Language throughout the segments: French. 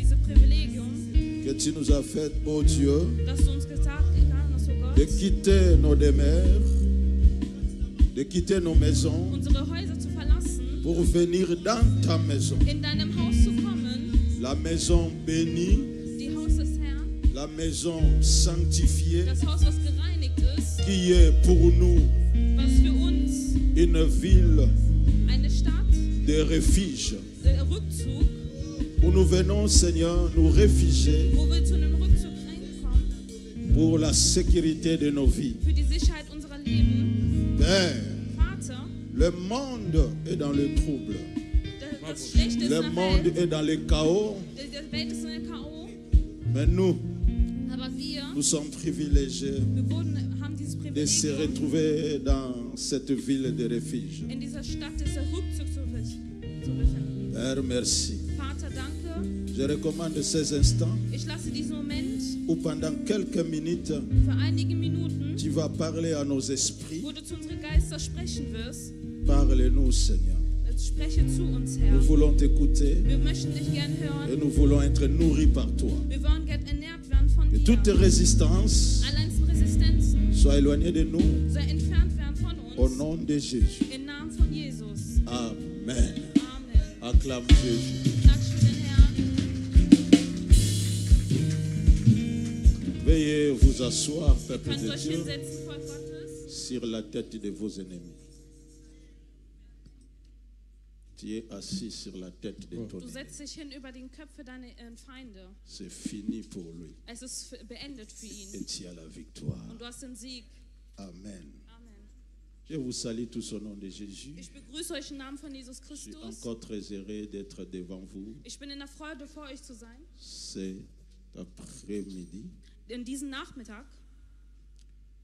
dieses Privilegium, que tu nous as fait, ô Dieu, dass du uns getan hast, oh Gott, de quitter nos demeures, de quitter nos maisons unsere Häuser zu verlassen, pour venir dans ta maison. in deinem Haus zu kommen, La maison bénie, die Haus des Herrn, la maison sanctifiée, das Haus, was gereinigt ist, qui est pour nous was für uns une ville eine Stadt, de refuge, der Rückzug, où nous venons, Seigneur, nous réfugier wo wir zu einem Rückzug reinkommen, pour la sécurité de nos vies. für die Sicherheit unserer Leben. Père, Vater, le monde est dans le trouble. das Schlechte ist Le in der monde Welt, est dans le chaos. die Welt ist in der K.O., Mais nous, aber wir nous sommes privilégiés haben dieses de se Privileg, retrouver dans cette ville de refuge. in dieser Stadt des Rückzugs zu befinden. Père, merci. Vater, danke. Je recommande ces instants Ich lasse diesen Moment où pendant quelques minutes, für einige Minuten, tu vas parler à nos esprits. wo du zu unseren Geister sprechen wirst. Parle-nous, Seigneur. Spreche zu uns, Herr. Nous voulons t'écouter Wir möchten dich gern et hören. nous voulons être nourris par toi. Wir wollen gern ernährt werden von Que dir. toute résistance Alle Resistenzen soit éloignée de nous soll entfernt werden von au uns. nom de Jésus. Im Namen von Jesus. Amen. Amen. Acclame Jésus. Klatsch für den Herrn. Veuillez vous asseoir, peuple Könnt de euch Dieu, hinsetzen, Volk Gottes. sur la tête de vos ennemis. Tu es assis sur la tête de ton Du ennemi. setzt dich hin über den Köpfe deiner Feinde. C'est fini pour lui. Es ist beendet für ihn. Et tu as la victoire. Und du hast den Sieg. Amen. Amen. Je vous salue tous au nom de Jésus. Ich begrüße euch im Namen von Jesus Je suis Christus. encore très heureux d'être devant vous. Ich bin in der Freude, vor euch zu sein. Cet après-midi In diesem Nachmittag,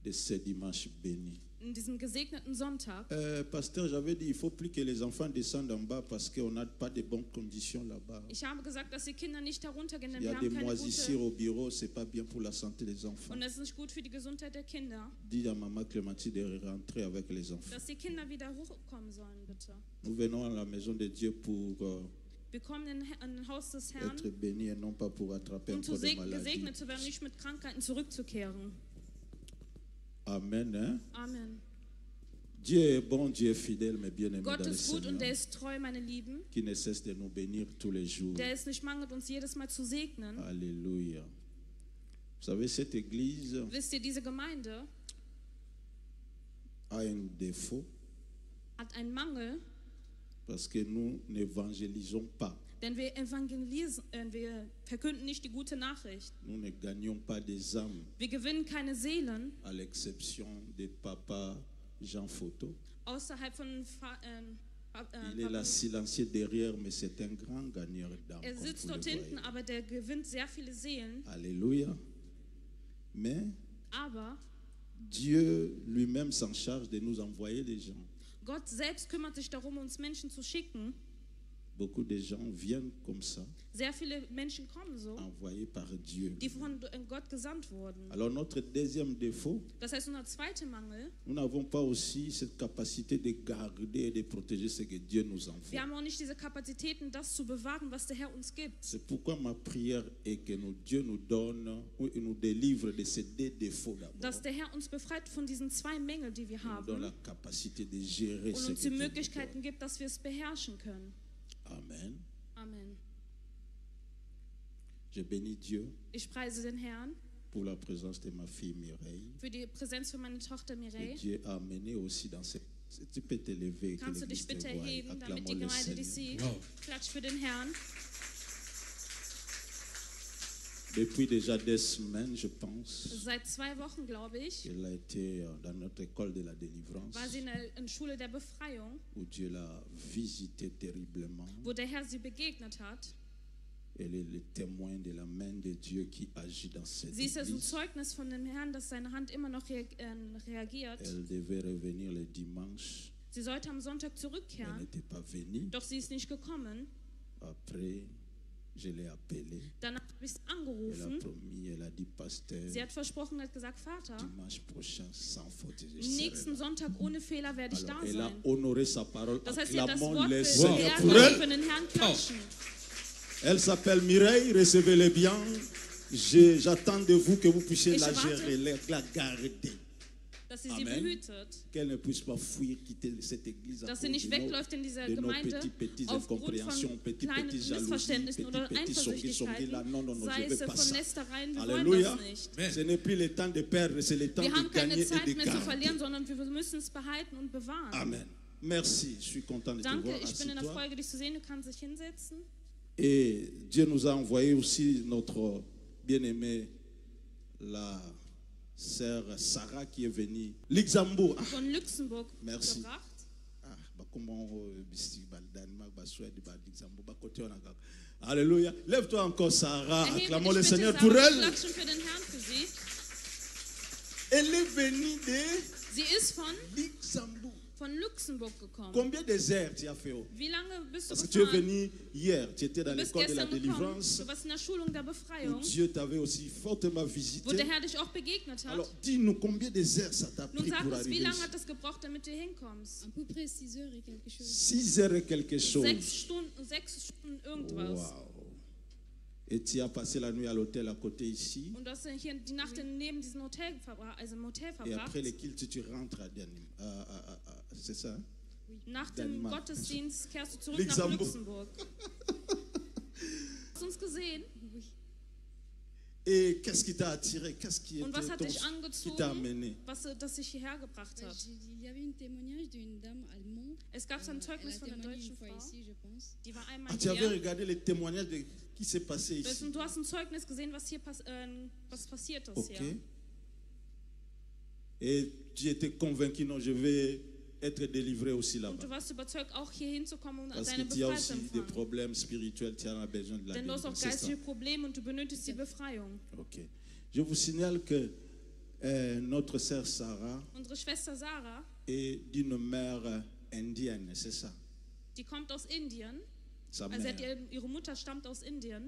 de ce dimanche béni. in diesem gesegneten Sonntag. Pasteur, j'avais dit il faut plus que les enfants descendent en bas parce qu'on n'a pas de bonnes conditions là-bas. Ich habe gesagt, dass die Kinder nicht heruntergehen, denn Il y wir a des haben keine moisissures gute... au bureau, c'est pas bien pour la santé des enfants. Und es ist nicht gut für die Gesundheit der Kinder, Dis à maman Clémentine de rentrer avec les enfants. dass die Kinder wieder hochkommen sollen, bitte. Nous venons à la maison de Dieu pour Wir kommen in ein Haus des Herrn, être bénis et non pas pour attraper um encore des maladies. gesegnet zu werden, nicht mit Krankheiten zurückzukehren. Amen. Hein? Amen. Dieu est bon, Dieu est fidèle, mais bien aimé Gott dans le ist gut und der Seigneur, ist treu, meine Lieben. qui ne cesse de nous bénir tous les jours. Der ist nicht mangelt, uns jedes Mal zu segnen. Alléluia. Vous savez, cette église Wisst ihr, diese Gemeinde a un défaut hat einen Mangel, parce que nous n'évangélisons pas. denn wir verkünden nicht die gute Nachricht. Nous ne gagnons pas des âmes, Wir gewinnen keine Seelen, à l'exception de Papa Jean Photo. außerhalb von Il est là silencieux derrière, mais c'est un grand gagneur d'âmes. er comme sitzt vous le dort hinten, voyez. aber der gewinnt sehr viele Seelen. Alléluia. Mais Aber Dieu lui-même s'en charge de nous envoyer des gens. Gott selbst kümmert sich darum, uns Menschen zu schicken. Beaucoup de gens viennent comme ça, Sehr viele Menschen kommen so, envoyés par Dieu. die von Gott gesandt wurden. Alors notre deuxième défaut, Das heißt, unser zweiter Mangel, nous n'avons pas aussi cette capacité de garder et de protéger ce que Dieu nous wir envoie. haben auch nicht diese Kapazitäten, das zu bewahren, was der Herr uns gibt. C'est pourquoi ma prière est que Dieu nous donne ou nous délivre de ces deux défauts d'abord. Dass der Herr uns befreit von diesen zwei Mängeln, die wir Il nous donne haben, la capacité de gérer und ce uns que die Dieu nous Möglichkeiten gibt, dass wir es beherrschen können. donne. Amen. Amen. Je bénis Dieu Ich preise den Herrn pour la présence de ma fille Mireille. für die Präsenz für meine Tochter Et Mireille. Dieu a amené aussi dans cette... Tu peux te lever, que Kannst du l'église dich te bitte voie. erheben, damit die Acclamons le Gemeinde dich Seigneur. sieht? Klatsch für den Herrn. Depuis déjà des semaines, je pense, Seit 2 Wochen, glaube ich, elle a été dans notre école de la délivrance, war sie in Schule der Befreiung, où Dieu l'a visitée terriblement. wo der Herr sie begegnet hat. Elle est le témoin de la main de Dieu qui agit dans cette Sie ist ja so ein église. Zeugnis von dem Herrn, dass seine Hand immer noch reagiert. Elle devait revenir le dimanche. Sie sollte am Sonntag Elle zurückkehren, n'était pas venue. doch sie ist nicht gekommen. Après, je l'ai appelée. Danach habe ich sie Elle a angerufen. promis, elle a dit, pasteur, Sie hat versprochen, hat gesagt, Vater, dimanche prochain, sans faute, je serai nächsten là. Sonntag ohne Fehler werde ich da Alors, elle a sein. honoré sa parole. Das heißt, sie hat das Acclamons Wort le geehrt Seigneur und pour wir elle. können den Herrn klatschen. Elle s'appelle Mireille, recevez-les bien. J'attends de vous que vous puissiez la gérer, la garder. Dass sie Amen. behütet. Qu'elle ne puisse pas fuir, quitter cette église à Dass cause sie nicht wegläuft in dieser de nos Gemeinde petites aufgrund incompréhensions, von petites kleinen jalousies, Missverständnissen oder petits songi là. Eifersüchtigkeiten, Non, non, non, sei je es veux pas von ça. Lästereien. Wir wollen Alléluia. das nicht. Ce n'est plus le temps de perdre, c'est le temps Wir de haben keine gagner et Zeit de mehr zu garder. verlieren, sondern wir müssen es behalten und bewahren. Amen. Merci, je suis content de te Danke, voir. ich bin in der Assieds-toi. Freude, dich zu sehen. Du kannst dich hinsetzen. Et Dieu nous a envoyé aussi notre bien-aimée, la sœur Sarah qui est venue. Luxembourg. Von Luxemburg Merci. gebracht. Alléluia. Lève-toi encore, Sarah. Erhebe Acclamons dich le bitte, Seigneur Sarah, pour wir elle. klatschen für den Herrn für sie. Elle est venue de Sie ist Luxembourg. von Luxemburg gekommen. Combien de heures tu as fait? Wie lange bist du Parce que tu es gefahren? venu hier, tu étais dans Du bist l'école de la gestern gekommen. délivrance, Du warst in der Schulung der où Befreiung, Dieu t'avait aussi fortement wo visité. der Herr dich auch begegnet hat. Alors, dis-nous combien de heures ça t'a Nun pris sag pour uns, wie arriver lange ici? hat das gebraucht, damit du hinkommst? À peu près 6 heures et quelque chose. 6 heures et quelque chose. 6 Stunden irgendwas. Wow. Et tu as passé la nuit à l'hôtel à côté ici. Und du hast hier die Nacht neben diesem Hotel verbracht, also im Hotel Et verbracht. après le culte, tu rentres à c'est ça? Hein? Nach dem Dänemark. Gottesdienst kehrst du zurück Luxemburg. nach Luxemburg. Hast du uns gesehen? Oui. Et qu'est-ce qui t'a attiré? Qu'est-ce qui Und was hat dich qui t'a angezogen, amené? was das dich hierher gebracht hat? Il y avait un témoignage d'une dame allemande. Es gab so ein Elle a Zeugnis von einer témoigné deutschen une fois Frau, ici, je pense. die war einmal Ah, tu avais hier. regardé les témoignages de qui s'est passé ici. Und du hast ein Zeugnis gesehen, was hier was passiert ist Ok. hier. Et tu étais convaincu, non, je vais être délivré aussi Und là-bas. du warst überzeugt, auch hier hinzukommen und Parce que deine tu as Befreiung aussi zu des empfangen. problèmes spirituels, tu as besoin de la Denn du hast auch délivrance. C'est ça. geistige Probleme und du benötigst die Befreiung. Ok. Je vous signale que notre sœur Sarah Unsere Schwester Sarah, est d'une mère indienne, c'est ça? die kommt aus Indien. Sa Also mère. ihre Mutter stammt aus Indien,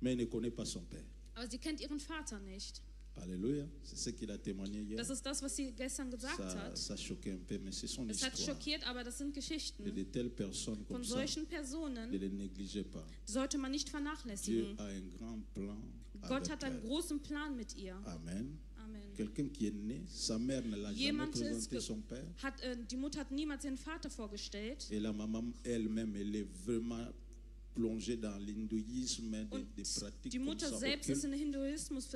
Mais elle ne connaît pas son père. aber sie kennt ihren Vater nicht. Alléluia. C'est ce qu'il a témoigné hier. Das ist das, was sie gestern gesagt hat. Ça choquait un peu, mais c'est son Es hat histoire. schockiert, aber das sind Et Geschichten. de telles personnes Von comme ça, solchen ne Personen les négligez pas. sollte man nicht Dieu vernachlässigen. a un grand plan. Gott avec hat einen elle. großen Plan mit ihr. Amen. Amen. Quelqu'un qui est né, sa mère ne l'a jamais Jemand ist présenté son père. die Mutter hat niemals ihren Vater vorgestellt. Et la maman elle-même, elle est vraiment plongée dans l'hindouisme, Und des pratiques die comme Mutter ça. selbst occultes. ist in den Hinduismus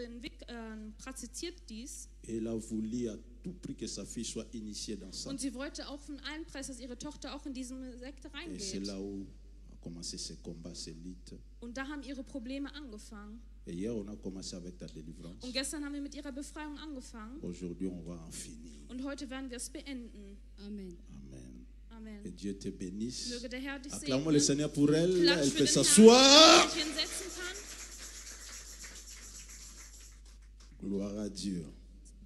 praktiziert dies. Et elle a voulu à tout prix que sa fille soit initiée dans ça. Und sie wollte auch von allen Preis, dass ihre Tochter auch in diese Sekte Et c'est reingeht. là où a commencé ce combat, ces luttes. Und da haben ihre Probleme angefangen. Et hier, on a commencé avec ta délivrance. Und gestern haben wir mit ihrer Befreiung angefangen. Aujourd'hui, on va en finir. Und heute werden wir es beenden. Amen. Amen. Amen. Que Dieu te bénisse. Möge der Herr dich Acclamons le segnen. Seigneur pour elle. Klatsch Elle für peut den Herrn, s'asseoir. dass er sich hinsetzen kann. Gloire à Dieu.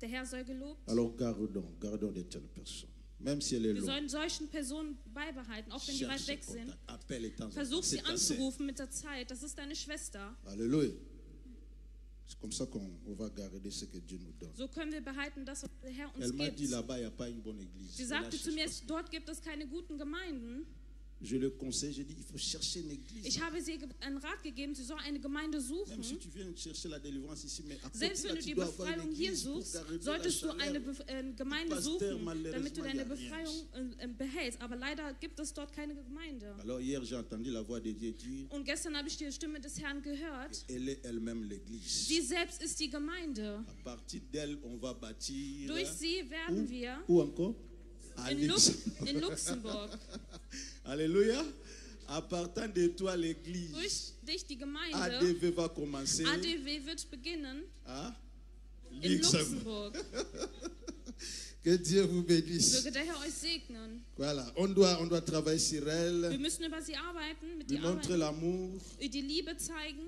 Der Herr soll gelobt. Alors gardons de telles personnes. Même si elle est Wir loin. sollen solchen Personen beibehalten, auch wenn die weit Cherche weg ce sind. contact. Appelle et temps. Versuch sie C'est ta sœur. anzurufen mit der Zeit. Das ist deine Schwester. Alléluia. C'est comme ça qu'on va garder ce que Dieu nous donne. So können wir behalten, das, was der Herr uns Elle m'a dit gibt. là-bas, il n'y a pas une bonne église. Sie Et sagte là, zu mir, je sais pas. dort gibt es keine guten Gemeinden. Je le conseille, je dis, il faut chercher une église. Ich habe ihr einen Rat gegeben, sie soll eine Gemeinde suchen. Même si tu viens chercher la délivrance ici, mais à côté Selbst là, wenn du tu die dois avoir une Befreiung hier église pour suchst, garder la solltest du chaleur. eine Gemeinde Pasteur, suchen, malheureusement, damit du il y deine a rien. Befreiung behältst. Aber leider gibt es dort keine Gemeinde. Alors hier, j'ai entendu la voix de Dieu dire, Und gestern habe ich die Stimme des Herrn gehört. elle est elle-même l'église. Sie selbst ist die Gemeinde. À partir d'elle, on va bâtir. Durch sie werden wir Où encore? À in Luxemburg, Alléluia. À partir de toi, l'église, durch dich die Gemeinde, ADV va commencer ADW wird beginnen à in Luxembourg. Luxemburg. Que Dieu vous bénisse. Möge der Herr euch segnen. Voilà, on doit travailler sur Wir elle, müssen über sie arbeiten, mit lui ihr montrer arbeiten, l'amour, die Liebe zeigen.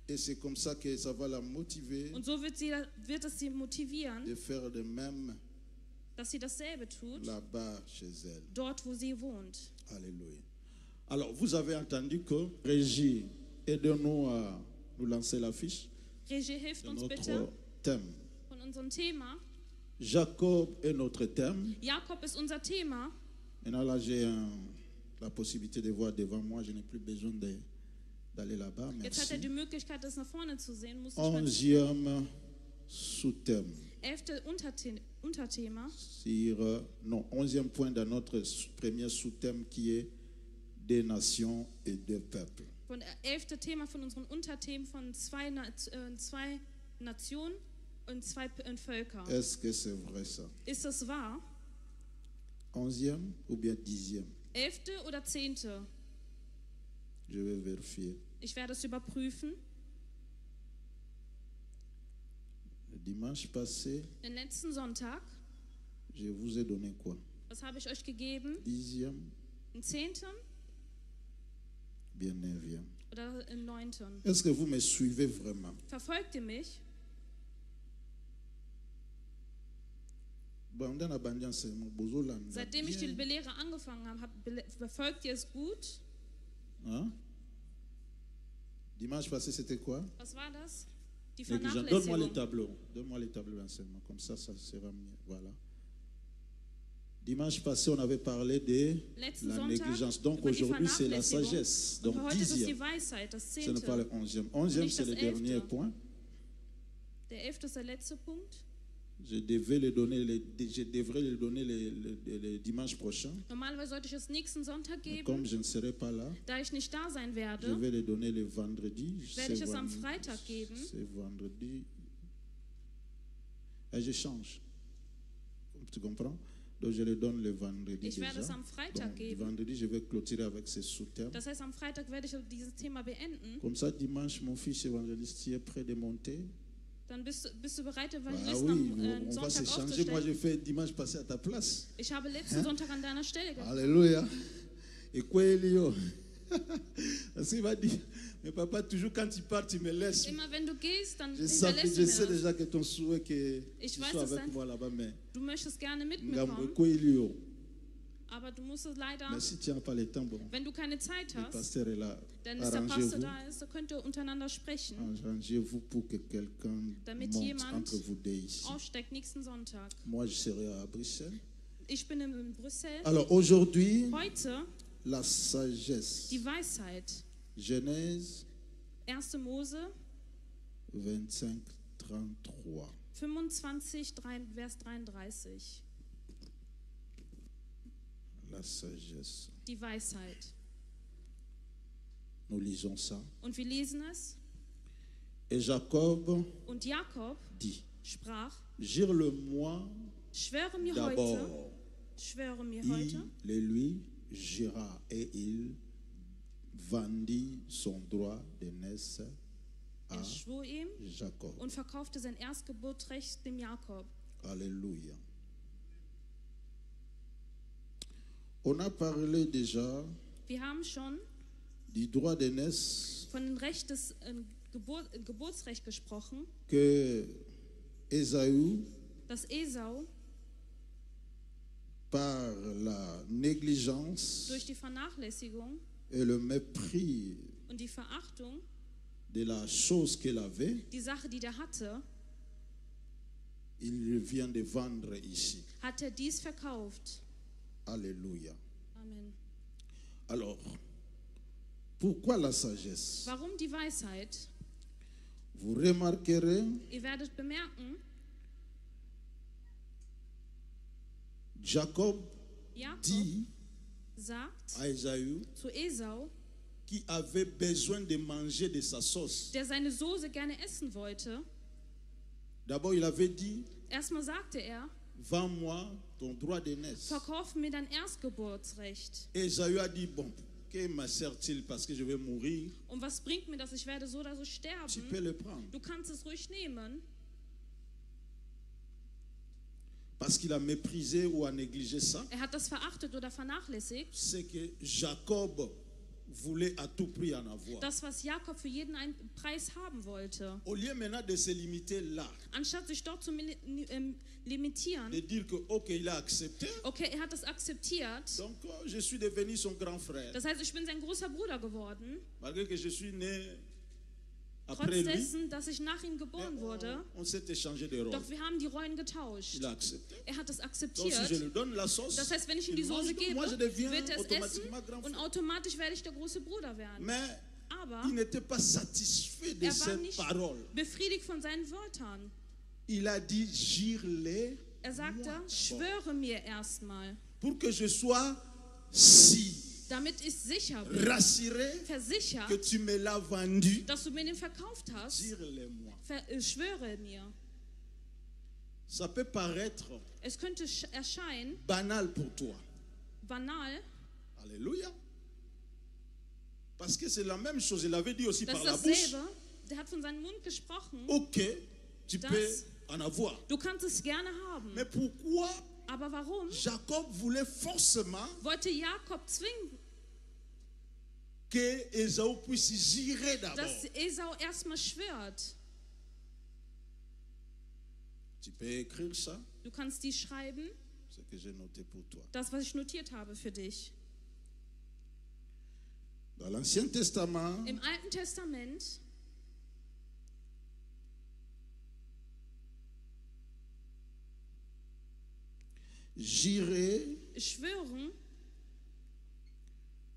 et c'est comme ça que ça va la motiver Und so wird es sie motivieren, de faire de même dass sie dasselbe tut, là-bas chez elle. dort wo sie wohnt. Alléluia. Alors, vous avez entendu que Régie, aide-nous à nous lancer l'affiche Regie, hilft de uns bitte notre thème. von unserem Thema. Jacob est notre thème. Jakob ist unser Thema. Maintenant, là, j'ai la possibilité de voir devant moi. Je n'ai plus besoin d'aller là-bas. Jetzt hat Merci. die Möglichkeit, das nach vorne zu sehen. Muss ich mal 11e sous-thème. 11. Unterthema. Non, 11e point dans notre premier sous-thème qui est des nations et des peuples. Von 11. Thema von unseren Unterthemen von zwei Nationen und zwei Völker. Est-ce que c'est vrai ça? Ist das wahr? 11e ou bien 10e? 11. oder 10.? Je vais vérifier. Ich werde es überprüfen. Le dimanche passé, Den letzten Sonntag, je vous ai donné quoi? was habe ich euch gegeben? 10e, Einen 10. bien 9e. oder einen 9.? Est-ce que vous me suivez vraiment? Verfolgt ihr mich? Bon, dans la bande enseignement, Bozolanda, Seitdem ich die bien. Belehre angefangen habe, verfolgt ihr es gut? Hein? Dimanche passé, c'était quoi? Was war das? Die Négligence. Donne-moi les Vernachlässigung. tableaux. Donne-moi les tableaux d'enseignement. Comme ça sera mieux. Voilà. Dimanche passé, on avait parlé de Letzten la Sonntag négligence. Donc über die aujourd'hui, c'est la Vernachlässigung. sagesse. Und Donc heute ist es die 10e. Weisheit, das Ce n'est pas 10. le 11e. 11e, Nicht c'est das le dernier 11. point. Der 11. ist der letzte Punkt. Je devrais le donner le dimanche prochain. Normalerweise sollte ich es nächsten Sonntag Mais geben. comme je ne serai pas là, Da ich nicht da sein je werde, vais le donner le vendredi. werde ich C'est es am vend- Freitag geben. C'est vendredi. Et je change. Tu comprends? Donc je le donne le vendredi Ich werde es déjà. am Freitag Donc, geben. vendredi, je vais clôturer avec ce sous-thème. Das heißt, am Freitag werde ich dieses Thema beenden. Comme ça, dimanche, mon fils évangéliste, tu es prêt de monter? Dann bist du bereit, Ah Evangelisten oui, am on va Sonntag s'échanger. Moi, aufzustellen? je fais dimanche passé à ta place. Ich habe letzten Sonntag an deiner Stelle gehabt. Alléluia. Et quoi, Elio? Parce qu'il va dire, mais papa, toujours quand tu pars, tu me laisses. Immer wenn du gehst, dann Je hinterlässt du sais mir das. déjà que ton souhait que Ich tu weiß, sois dass avec dein- moi là-bas, mais Du möchtest gerne mit mir Ngambo, kommen, quoi, Elio? aber du musst es leider, Mais si tu n'as pas le temps, bon, wenn du keine Zeit le hast, pasteur est là. dann ist der Pastor Arrangez-vous. da ist, da könnt ihr untereinander sprechen. Arrangez-vous pour que quelqu'un Damit monte jemand entre vous deux ici. Aufsteigt nächsten Sonntag. Moi, je serai à Bruxelles. Ich bin in Brüssel. Alors aujourd'hui, Heute la sagesse. die Weisheit. Genèse 1. Mose 25, 33. 25, Vers 33. La sagesse. Die Weisheit. Nous lisons ça. Und wir lesen es. Et Jacob Und Jakob dit, sprach, jure-le-moi schwöre mir d'abord. heute, Il le lui jura et il vendit son droit d'aînesse à schwor ihm Jacob. und verkaufte sein Erstgeburtsrecht dem Jakob. Alléluia. On a parlé déjà Wir haben schon du droit d'aînesse von dem Recht des Geburtsrecht gesprochen, que Ésaü, dass Esau par la négligence durch die Vernachlässigung et le mépris und die Verachtung, de la chose qu'il avait, die Sache, die der hatte, il vient de vendre ici. hat er dies verkauft. Alléluia. Amen. Alors, pourquoi la sagesse? Warum die Weisheit? Vous remarquerez, Ihr werdet bemerken, Jacob Jakob dit sagt à Ésaü zu Esau, qui avait besoin de manger de sa sauce. der seine Soße gerne essen wollte. D'abord, il avait dit, Erstmal sagte er, vends-moi ton droit d'aînesse. verkauf mir dein Erstgeburtsrecht. Ésaü a dit, bon, que me sert-il parce que je vais mourir? Und was bringt mir das? Ich werde so oder so Tu sterben. peux le prendre. Du kannst es ruhig nehmen. Parce qu'il a méprisé ou a négligé ça. Er hat das verachtet oder vernachlässigt. C'est que Jacob voulait à tout prix en avoir. Das, was Jakob für jeden einen Preis haben wollte. Au lieu maintenant de se limiter là, Anstatt sich dort zu limitieren, de dire que, ok, il a accepté, okay, er hat das akzeptiert. donc je suis devenu son grand frère. Das heißt, ich bin sein großer Bruder geworden. Malgré que je suis né Trotz après lui, dessen, dass ich nach ihm geboren wurde. on s'est échangé de rôles. Doch wir haben die Rollen getauscht. Il a accepté. Er hat es Donc si je akzeptiert. lui donne la sauce, Das heißt, wenn ich ihm die il mange, Soße donc gebe, moi je deviens wird er es essen automatiquement grand und frère. automatisch werde ich der große Bruder werden. Mais Aber il n'était pas satisfait de er war ces nicht paroles. befriedigt von seinen Wörtern. Il a dit, jure-les Er sagte, moi. schwöre mir erstmal, Pour que je sois si damit ich sicher bin, rassuré versichert, que tu me l'as vendu, dass du mir den verkauft hast. jure-les moi. Schwöre mir. Ça peut paraître Es könnte erscheinen banal pour toi. banal, Alléluia. Parce que c'est la même chose. Il avait dit aussi das par ist la bouche. dasselbe. Der hat von seinem Mund gesprochen. Ok, tu Das- peux en avoir. Du kannst es gerne haben. Mais pourquoi Aber warum Jacob voulait forcément wollte Jakob zwingen, que Ésaü puisse jurer d'abord? dass Esau erstmal schwört? Tu peux écrire ça, Du kannst die schreiben, ce que j'ai noté pour toi. das, was ich notiert habe für dich. Dans l'Ancien Testament, Im Alten Testament jurer schwören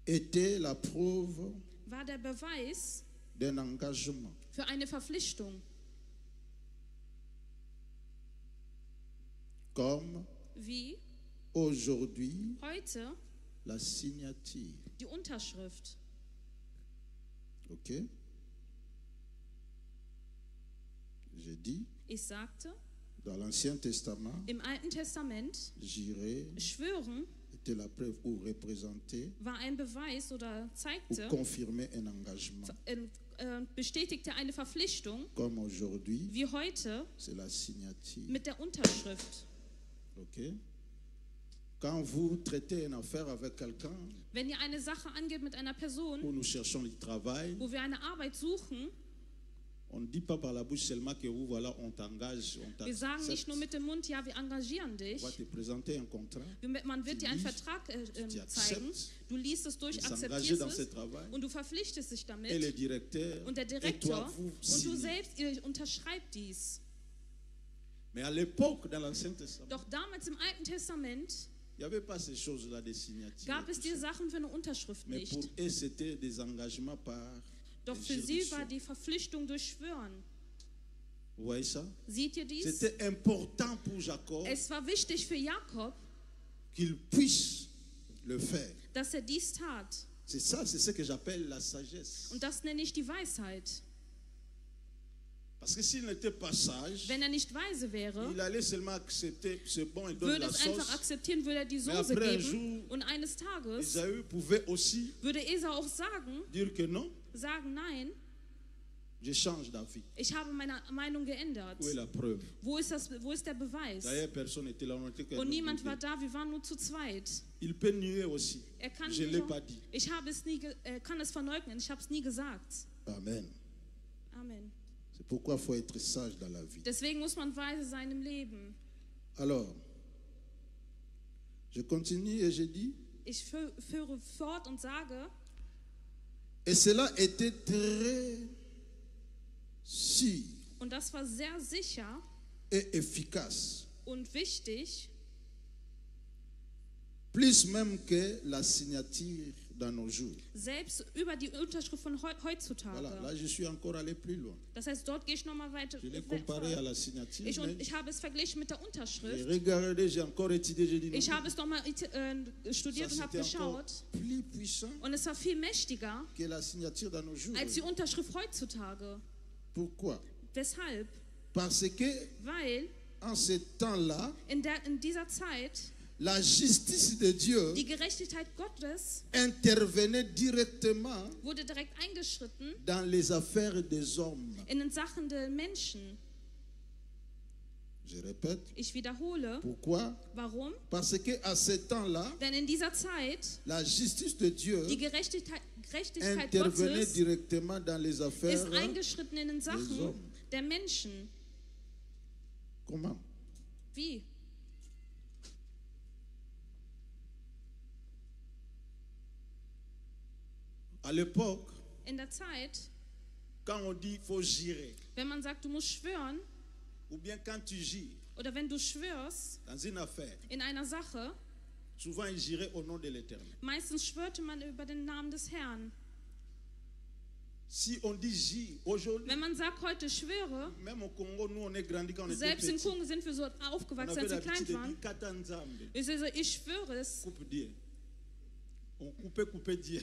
était la preuve war der Beweis d'un engagement. für eine Verpflichtung, Comme wie aujourd'hui, heute la signature. die Unterschrift. Ok? J'ai dit, Ich sagte, dans l'Ancien Testament, im Alten Testament jurer schwören était la preuve ou représenter war ein Beweis oder ou zeigte, confirmer un engagement. bestätigte eine Verpflichtung, Comme aujourd'hui, wie heute c'est la signature. mit der Unterschrift. Ok? Quand vous traitez une affaire avec quelqu'un, Wenn ihr eine Sache angeht mit einer Person, où nous cherchons du travail, wo wir eine Arbeit suchen, on ne dit pas par la bouche seulement que vous, voilà, on t'engage, on wir sagen nicht t'accepte. nur mit dem Mund, ja, wir engagieren On dich. va te présenter un contrat. Man wird dir einen Tu Vertrag tu zeigen, acceptes, du liest es durch, de s'engager akzeptierst dans ce es travail. und du verpflichtest dich Et le damit. directeur Und der et toi, Direktor vous und du signez. selbst, ihr unterschreibt dies. Mais à l'époque, dans l'Ancien Testament, Doch damals im Alten Testament il n'y avait pas ces choses-là de signature. gab et es tout diese ça. Sachen für eine Unterschrift Mais pour nicht. eux, c'était des engagements par Doch des für sie juridictions. war die Verpflichtung durch Schwören. Vous voyez ça? Seht ihr dies? C'était important pour Jacob Es war wichtig für Jakob, qu'il puisse le faire. dass er dies tat. C'est ça, c'est ce que j'appelle la sagesse. Und das nenne ich die Weisheit. Parce que s'il n'était pas sage, Wenn er nicht weise wäre, il allait seulement accepter, c'est bon, il donne würde la es einfach sauce. akzeptieren, würde er die Mais Soße après un geben. jour, Und eines Tages Esaü pouvait aussi würde Esau auch sagen, dire que non, nein, je change d'avis. ich habe meine Meinung geändert. Où est la preuve? Wo ist der Beweis? D'ailleurs, personne n'était là. On était que Und nous niemand deux. war da, wir waren nur zu zweit. Il peut nier aussi. Er kann Je ne l'ai pas dit. ich habe es nie, kann es verleugnen, ich habe es nie gesagt. Amen. Amen. C'est pourquoi il faut être sage dans la vie. Deswegen muss man weise sein im Leben. Alors, je continue et je dis, Ich führe fort und sage, et cela était très sûr und das war sehr sicher et efficace, und wichtig, plus même que la signature dans nos jours. selbst über die Unterschrift von heutzutage. Voilà, là je suis encore allé plus loin. Das heißt, dort gehe ich nochmal weiter. Je l'ai comparé à la signature, mais Ich habe es verglichen mit der j'ai Unterschrift. regardé, j'ai encore étudié, j'ai dit non, Ich habe es nochmal studiert und ça habe c'était encore geschaut. plus puissant Und es war viel mächtiger que la signature dans nos jours. als die Unterschrift heutzutage. Pourquoi? Weshalb? Parce que Weil en ce temps-là, in dieser Zeit la justice de Dieu die Gerechtigkeit Gottes intervenait directement wurde direkt eingeschritten dans les affaires des hommes. in den Sachen der Menschen. Je répète, Ich wiederhole. pourquoi? Warum? Parce que à ce temps-là, Denn in dieser Zeit la justice de Dieu die Gerechtigkeit intervenait Gottes directement dans les affaires. ist eingeschritten in den des Sachen hommes. der Menschen. Comment? Wie? À l'époque, In der Zeit, quand on dit faut jurer, wenn man sagt, du musst schwören, ou bien quand tu jures oder wenn du schwörst dans une affaire, in einer Sache, souvent il jurait au nom de l'Éternel. meistens schwörte man über den Namen des Herrn. Si on dit J, aujourd'hui, Wenn man sagt, heute schwöre, même au Congo, nous on est grandi quand on était selbst in petits. Kongo sind wir so On aufgewachsen, avait als wir l'habitude klein de waren. dire Katanzambe. Ich sage so, ich schwöre es. Coupe Dieu. On coupait Dieu.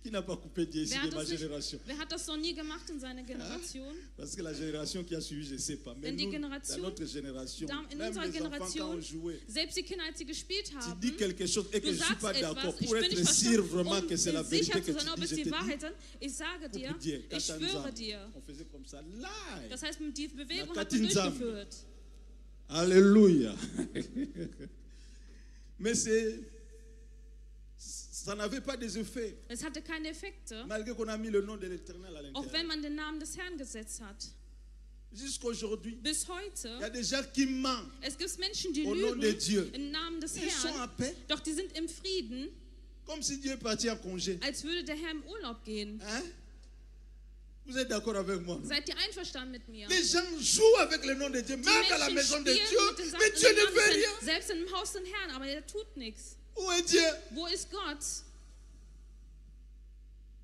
Qui n'a pas coupé Dieu ici de ma génération? Wer hat das noch nie gemacht in seiner Generation? Parce que la génération qui a suivi, je ne sais pas. Mais Wenn die nous, Generation- dans notre génération, In même unserer les enfants quand on Generation, jouait, selbst die Kinder, als sie gespielt tu haben, dis quelque chose et que du je ne suis sagst pas d'accord etwas, ich pour bin être nicht sûr verstanden, vraiment que c'est la vérité sicher que zu sein, ob tu es dis. Je die te Wahrheit dis, ist. Ich sage dir, coupe Dieu, ich schwöre Katanzambe. dir. On faisait comme ça. Live. Das heißt, die Bewegung Na hat man Katinzambe. durchgeführt. Alléluia. Mais ça n'avait pas des effets. Es hatte keine Effekte, Malgré qu'on a mis le nom de l'Éternel à auch wenn l'intérieur. man den Namen des Herrn gesetzt hat. Jusqu'aujourd'hui, Bis il y a heute, des gens qui mentent es gibt Menschen, die au nom de lügen Dieu. im Namen des Ils sont en Herrn, paix, doch die sind im Frieden, comme si Dieu est parti en congé. als würde der Herr im Urlaub gehen. Hein? Vous êtes d'accord avec moi? Seid ihr einverstanden mit mir? Les gens jouent avec le nom de Dieu, Die même dans la maison Menschen de spielen Dieu, mit den mais Sachen Dieu im ne Namen fait des rien. Herrn, selbst im Haus des Herrn, aber er tut nichts. Où est Dieu? Wo ist Gott?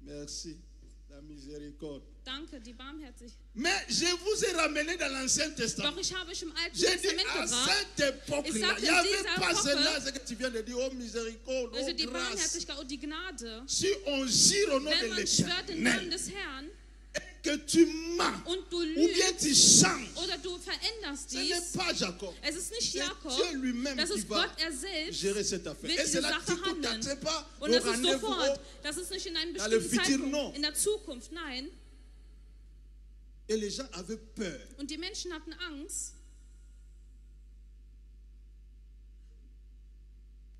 Merci, la miséricorde. Danke, die Barmherzigkeit. Mais je vous ai ramené dans l'Ancien Testament. Doch ich habe euch im Alten J'ai dit Testament à gebracht, cette époque-là, Ich sagte, il n'y avait dieser pas Epoche, cela, ce que tu viens de dire, oh miséricorde, also oh die grâce. Barmherzigkeit und die Gnade. Si on gire au nom Wenn de man schwört den Namen l'Éternel, des Herrn que tu mens, und du ou bien lügst tu changes, oder du veränderst ce n'est dies, pas Jacob. es ist nicht C'est Jakob, Dieu lui-même das qui ist va Gott er selbst, gérer cette affaire. will Et diese c'est là Sache que tu handeln. t'attends pas Und au das ist rendez-vous. sofort, das ist nicht in einem Dans le bestimmten futur, Zeitpunkt, non. in der Zukunft, nein. Et les gens avaient peur. Und die Menschen hatten Angst.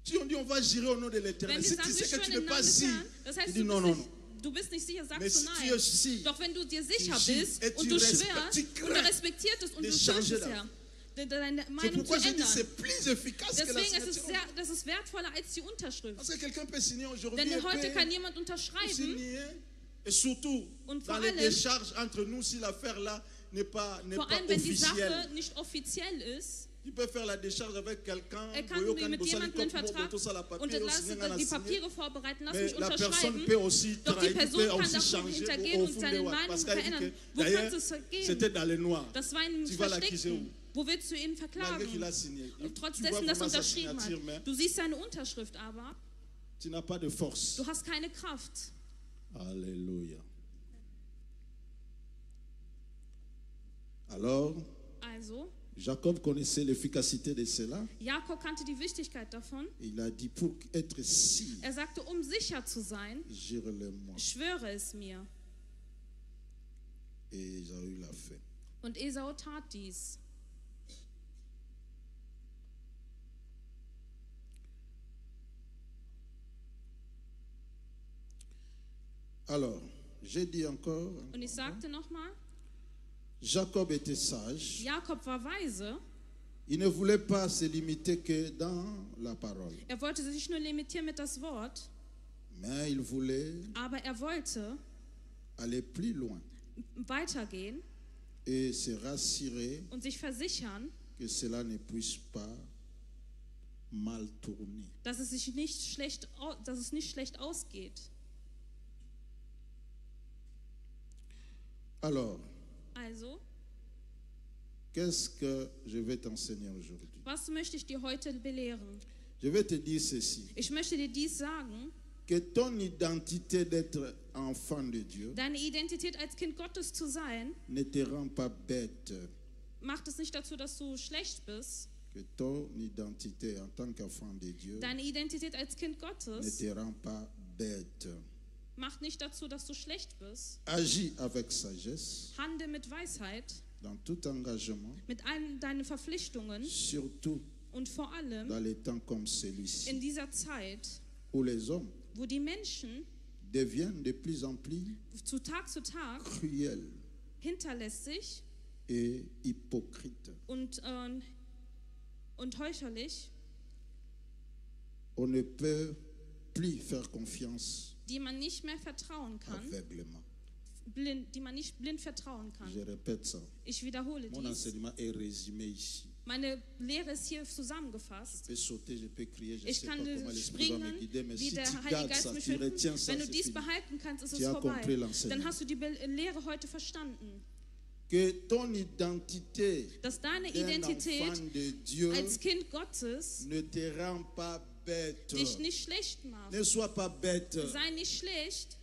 Si on dit on va gérer au nom de Wenn l'Éternel, die si sagen, tu wir sais que tu schwören n'es im pas Namen des sûr, Herrn, das il heißt, dit non, non, non. du bist nicht sicher, Mais sagst si du tu es nein. sûr, Doch wenn du dir sicher tu bist et und tu du respectes, schwörst tu und du crains respektierst es und de du changer fürchtest d'avis. ja, deine C'est Meinung zu pourquoi je dis ändern. c'est plus efficace que la Deswegen ist es signature. das ist wertvoller als die Unterschrift. Parce que quelqu'un peut signer aujourd'hui Denn et heute peut kann jemand unterschreiben signer. Et surtout, Und dans vor les allem- décharges entre nous, si l'affaire là n'est pas vor allem wenn die officielle. Sache nicht offiziell ist. Tu peux faire la décharge avec quelqu'un, Kann mit jemandem einen Vertrag und dann lass die Papiere vorbereiten, lass mais mich la personne unterschreiben. peut aussi Doch die trahir, Person peut kann aussi davon changer hintergehen au und fond seine des Meinung Parce qu'elle dit verändern. que Wo d'ailleurs, kannst du es vergehen? c'était dans le noir. Das war in Tu vas l'accuser où? Versteckten. Wo willst du ihn Malgré qu'il verklagen? a signé. Und trotz Tu vois dessen, dass er vraiment sa unterschrieben signature, mais hat. Du siehst seine Unterschrift aber, tu n'as pas de force. du hast keine Kraft. Alléluia. Alors, Also, Jacob connaissait l'efficacité de cela. Jakob kannte die Wichtigkeit davon. Il a dit, pour être sûr, Er sagte, um sicher zu sein, jure-le-moi. schwöre es mir. Et Esaü l'a fait. Und Esau tat dies. Alors, j'ai dit encore, Und ich sagte nochmal, Jacob était sage. Jakob war weise. Il ne voulait pas se limiter que dans la parole. Er wollte sich nicht nur limitieren mit das Wort, Mais il voulait aber er wollte aller plus loin weitergehen et se rassurer und sich versichern, que cela ne puisse pas mal tourner. dass es nicht schlecht ausgeht. Alors, Also, qu'est-ce que je vais t'enseigner aujourd'hui? was möchte ich dir heute belehren? Je vais te dire ceci, Ich möchte dir dies sagen, que ton identité d'être enfant de Dieu deine Identität als Kind Gottes zu sein, ne te rend pas bête, macht es nicht dazu, dass du schlecht bist. que ton identité en tant qu'enfant de Dieu Deine Identität als Kind ne Gottes te rend pas bête. macht nicht dazu, dass du schlecht bist. Agis avec sagesse Handle mit Weisheit, dans tout engagement, mit allen deinen Verpflichtungen surtout und vor allem dans les temps comme celui-ci, in dieser Zeit, où les hommes wo die Menschen deviennent de plus en plus zu Tag cruels hinterlässig et hypocrites. und heucherlich, On ne peut plus faire confiance die man nicht mehr vertrauen kann, aveuglément. die man nicht blind vertrauen kann. Je répète ça. Ich wiederhole Mon dies. enseignement est résumé ici. Meine Lehre ist hier zusammengefasst. Je peux sauter, je peux crier, je Ich sais pas kann comment l'Esprit va me springen, guider, mais wie si der tu Heilige gardes Geist ça, mich tu führt. retiens ça, Wenn du c'est dies fini. behalten kannst, ist Tu es as vorbei. compris l'enseignement. Dann hast du die Lehre heute verstanden. Que ton identité Dass deine d'un Identität enfant de Dieu als Kind Gottes ne te rend pas bête. dich nicht schlecht macht. Ne sois pas bête. Sei nicht schlecht.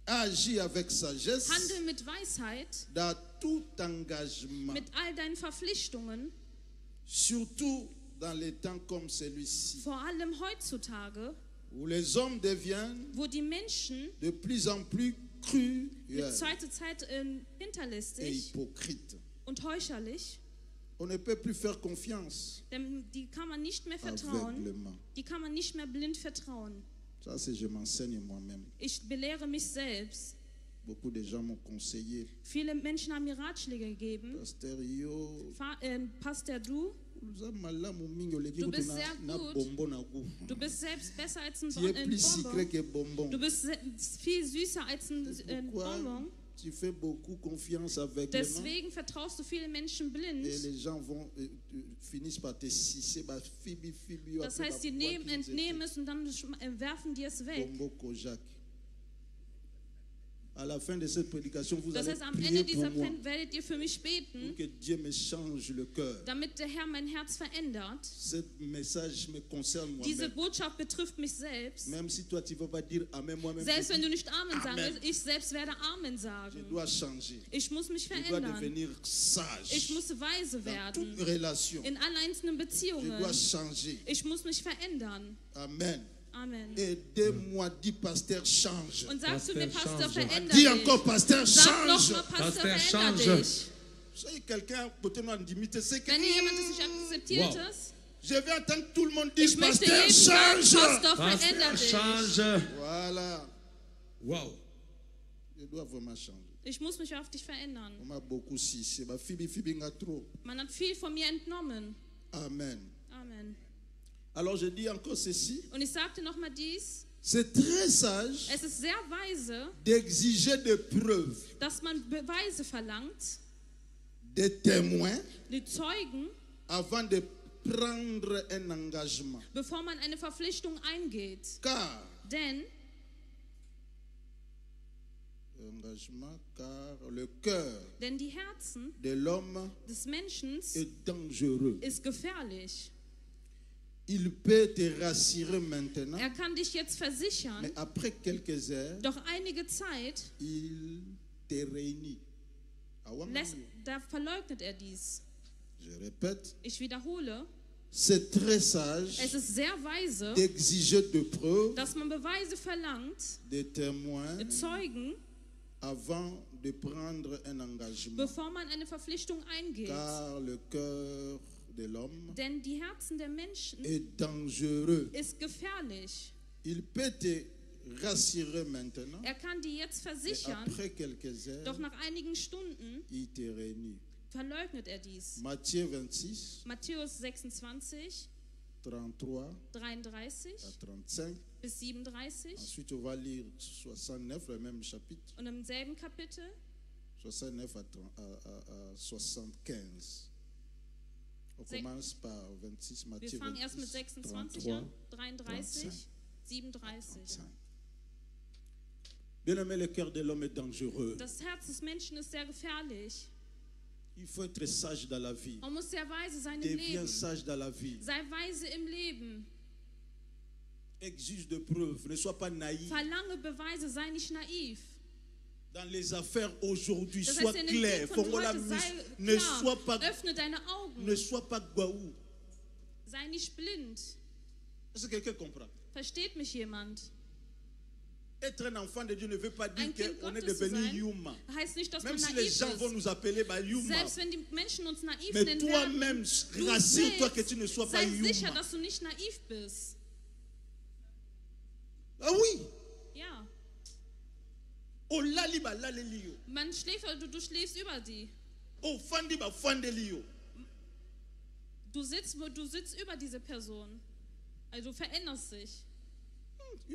Agis avec sagesse Handel mit Weisheit, dans tout engagement, mit all deinen Verpflichtungen, surtout dans les temps comme celui-ci, vor allem heutzutage, où les hommes deviennent wo die Menschen de plus en plus crus mit Zeit zu Zeit et hinterlistig hypocrites. und heucherlich, On ne peut plus faire confiance denn die kann man nicht mehr vertrauen, aveuglément. die kann man nicht mehr blind vertrauen. Ça, c'est je m'enseigne moi-même. Ich belehre mich selbst. Beaucoup de gens m'ont conseillé. Viele Menschen haben mir Ratschläge gegeben. Pasteur Yo, Pastor, du bist sehr gut. Du bist selbst besser als ein tu es plus sucré Bonbon. que bonbon. Du bist viel süßer als ein Pourquoi Bonbon. tu fais beaucoup confiance aveuglément Deswegen vertraust du viele Menschen blind. et les gens finissent par te sucer. Bah, Phoebe, Das heißt, sie entnehmen es und dann werfen die es weg. Bombo Kojak. À la fin de cette prédication, vous Das allez heißt, am prier Ende pour dieser moi, Predigt werdet ihr für mich beten, pour que Dieu me change le cœur. damit der Herr mein Herz verändert. Ce message me concerne Diese moi-même. Botschaft betrifft mich selbst. Même si toi, tu ne vas pas dire Amen, moi-même, Selbst je wenn du dis, nicht Amen sagen Amen. willst, ich selbst werde Amen Je sagen. dois changer. Ich muss mich Je dois verändern. devenir sage. Ich muss weise Dans toute werden. relation, In allen einzelnen je Beziehungen. dois changer. Ich muss mich verändern. Amen. Amen. Aidez-moi, dit pasteur, change. Und sagst du mir, Pastor, Pastor, change. veränder Dis dich. encore, pasteur, Sag change. nochmal, Pastor, Pastor, veränder change. dich. Soyez quelqu'un, peut-être d'imiter, c'est que Wenn hier jemand das nicht akzeptiert Wow. ist, je vais entendre tout le monde dire, ich möchte pasteur, jedem sagen, change. Pastor, veränder Pastor, dich. change. Voilà. Wow. Je dois vraiment changer. Ich muss mich auf dich verändern. On m'a beaucoup sucé. Bah, Phoebe n'a trop. Man hat viel von mir entnommen. Amen. Amen. Alors je dis encore ceci. Und ich sagte nochmal dies, C'est très sage es ist sehr weise, d'exiger des preuves, dass man Beweise verlangt, des témoins, die Zeugen, avant de prendre un engagement. bevor man eine Verpflichtung eingeht. Car le cœur Denn die Herzen de l'homme des Menschen est dangereux. ist gefährlich. Il peut te rassurer maintenant, Er kann dich jetzt versichern, mais après quelques heures, doch einige Zeit il te réunit. da verleugnet er dies. Je répète, Ich wiederhole, c'est très sage es ist sehr weise, d'exiger des preuves, dass man Beweise verlangt, des témoins, Zeugen, avant de prendre un engagement. bevor man eine Verpflichtung eingeht. Car le cœur de l'homme Denn die Herzen der Menschen est dangereux. ist gefährlich. Il peut te rassurer maintenant, Er kann dir jetzt mais versichern, après quelques heures, doch nach einigen Stunden il te réunit. verleugnet er dies. Matthieu 26, Matthäus 26, 33 à 33 35. bis 37 Ensuite, on va lire 69, le même chapitre, und im selben Kapitel 69 à 75. On commence par 26, Wir Matthieu fangen erst mit 26, 26 33. an, 33, 37. Bien-aimé, le cœur de l'homme est dangereux. Das Herz des Menschen ist sehr gefährlich. Il faut être sage dans la vie. Man muss sehr weise sein im Deviens Leben. sage dans la vie. Sei weise im Leben. Exige de preuves. Ne sois pas naïf. Verlange Beweise, sei nicht naiv. Dans les affaires aujourd'hui, Das sois heißt, in den clair. Dingen von Fongola heute sei ne klar. sois pas, Öffne deine Augen. ne sois pas guaou. Sei nicht blind. Est-ce que quelqu'un comprend? Versteht mich jemand? Être un enfant de Dieu ne veut pas dire Ein Kind qu'on est Gottes zu devenu sein, Yuma. heißt nicht, dass Même man si les naiv gens vont ist. nous appeler Yuma. Selbst wenn die Menschen uns naiv Mais nennen toi-même, werden, rassure-toi que tu ne sois pas sei sicher, Yuma. dass du nicht naiv bist. Ah oui. Ja, Oh lali ba lali liyo. man schläft, du schläfst über die. Oh fandi ba fande liyo. Du sitzt über diese Person. Also du veränderst dich.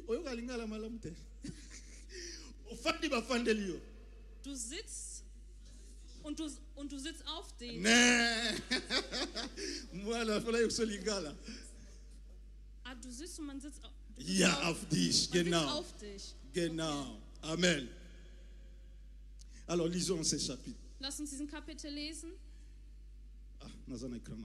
Oyo kalingala malamu te. Oh fandi ba fande liyo. Du sitzt und du sitzt auf dich. Nee. Voilà, voilà, so lingala. Ah, du sitzt und man sitzt auf. Ja, auf dich, genau. Auf dich. Genau. Amen. Alors, lisons ce chapitre. Lass uns diesen Kapitel lesen. Ah, dans un écran,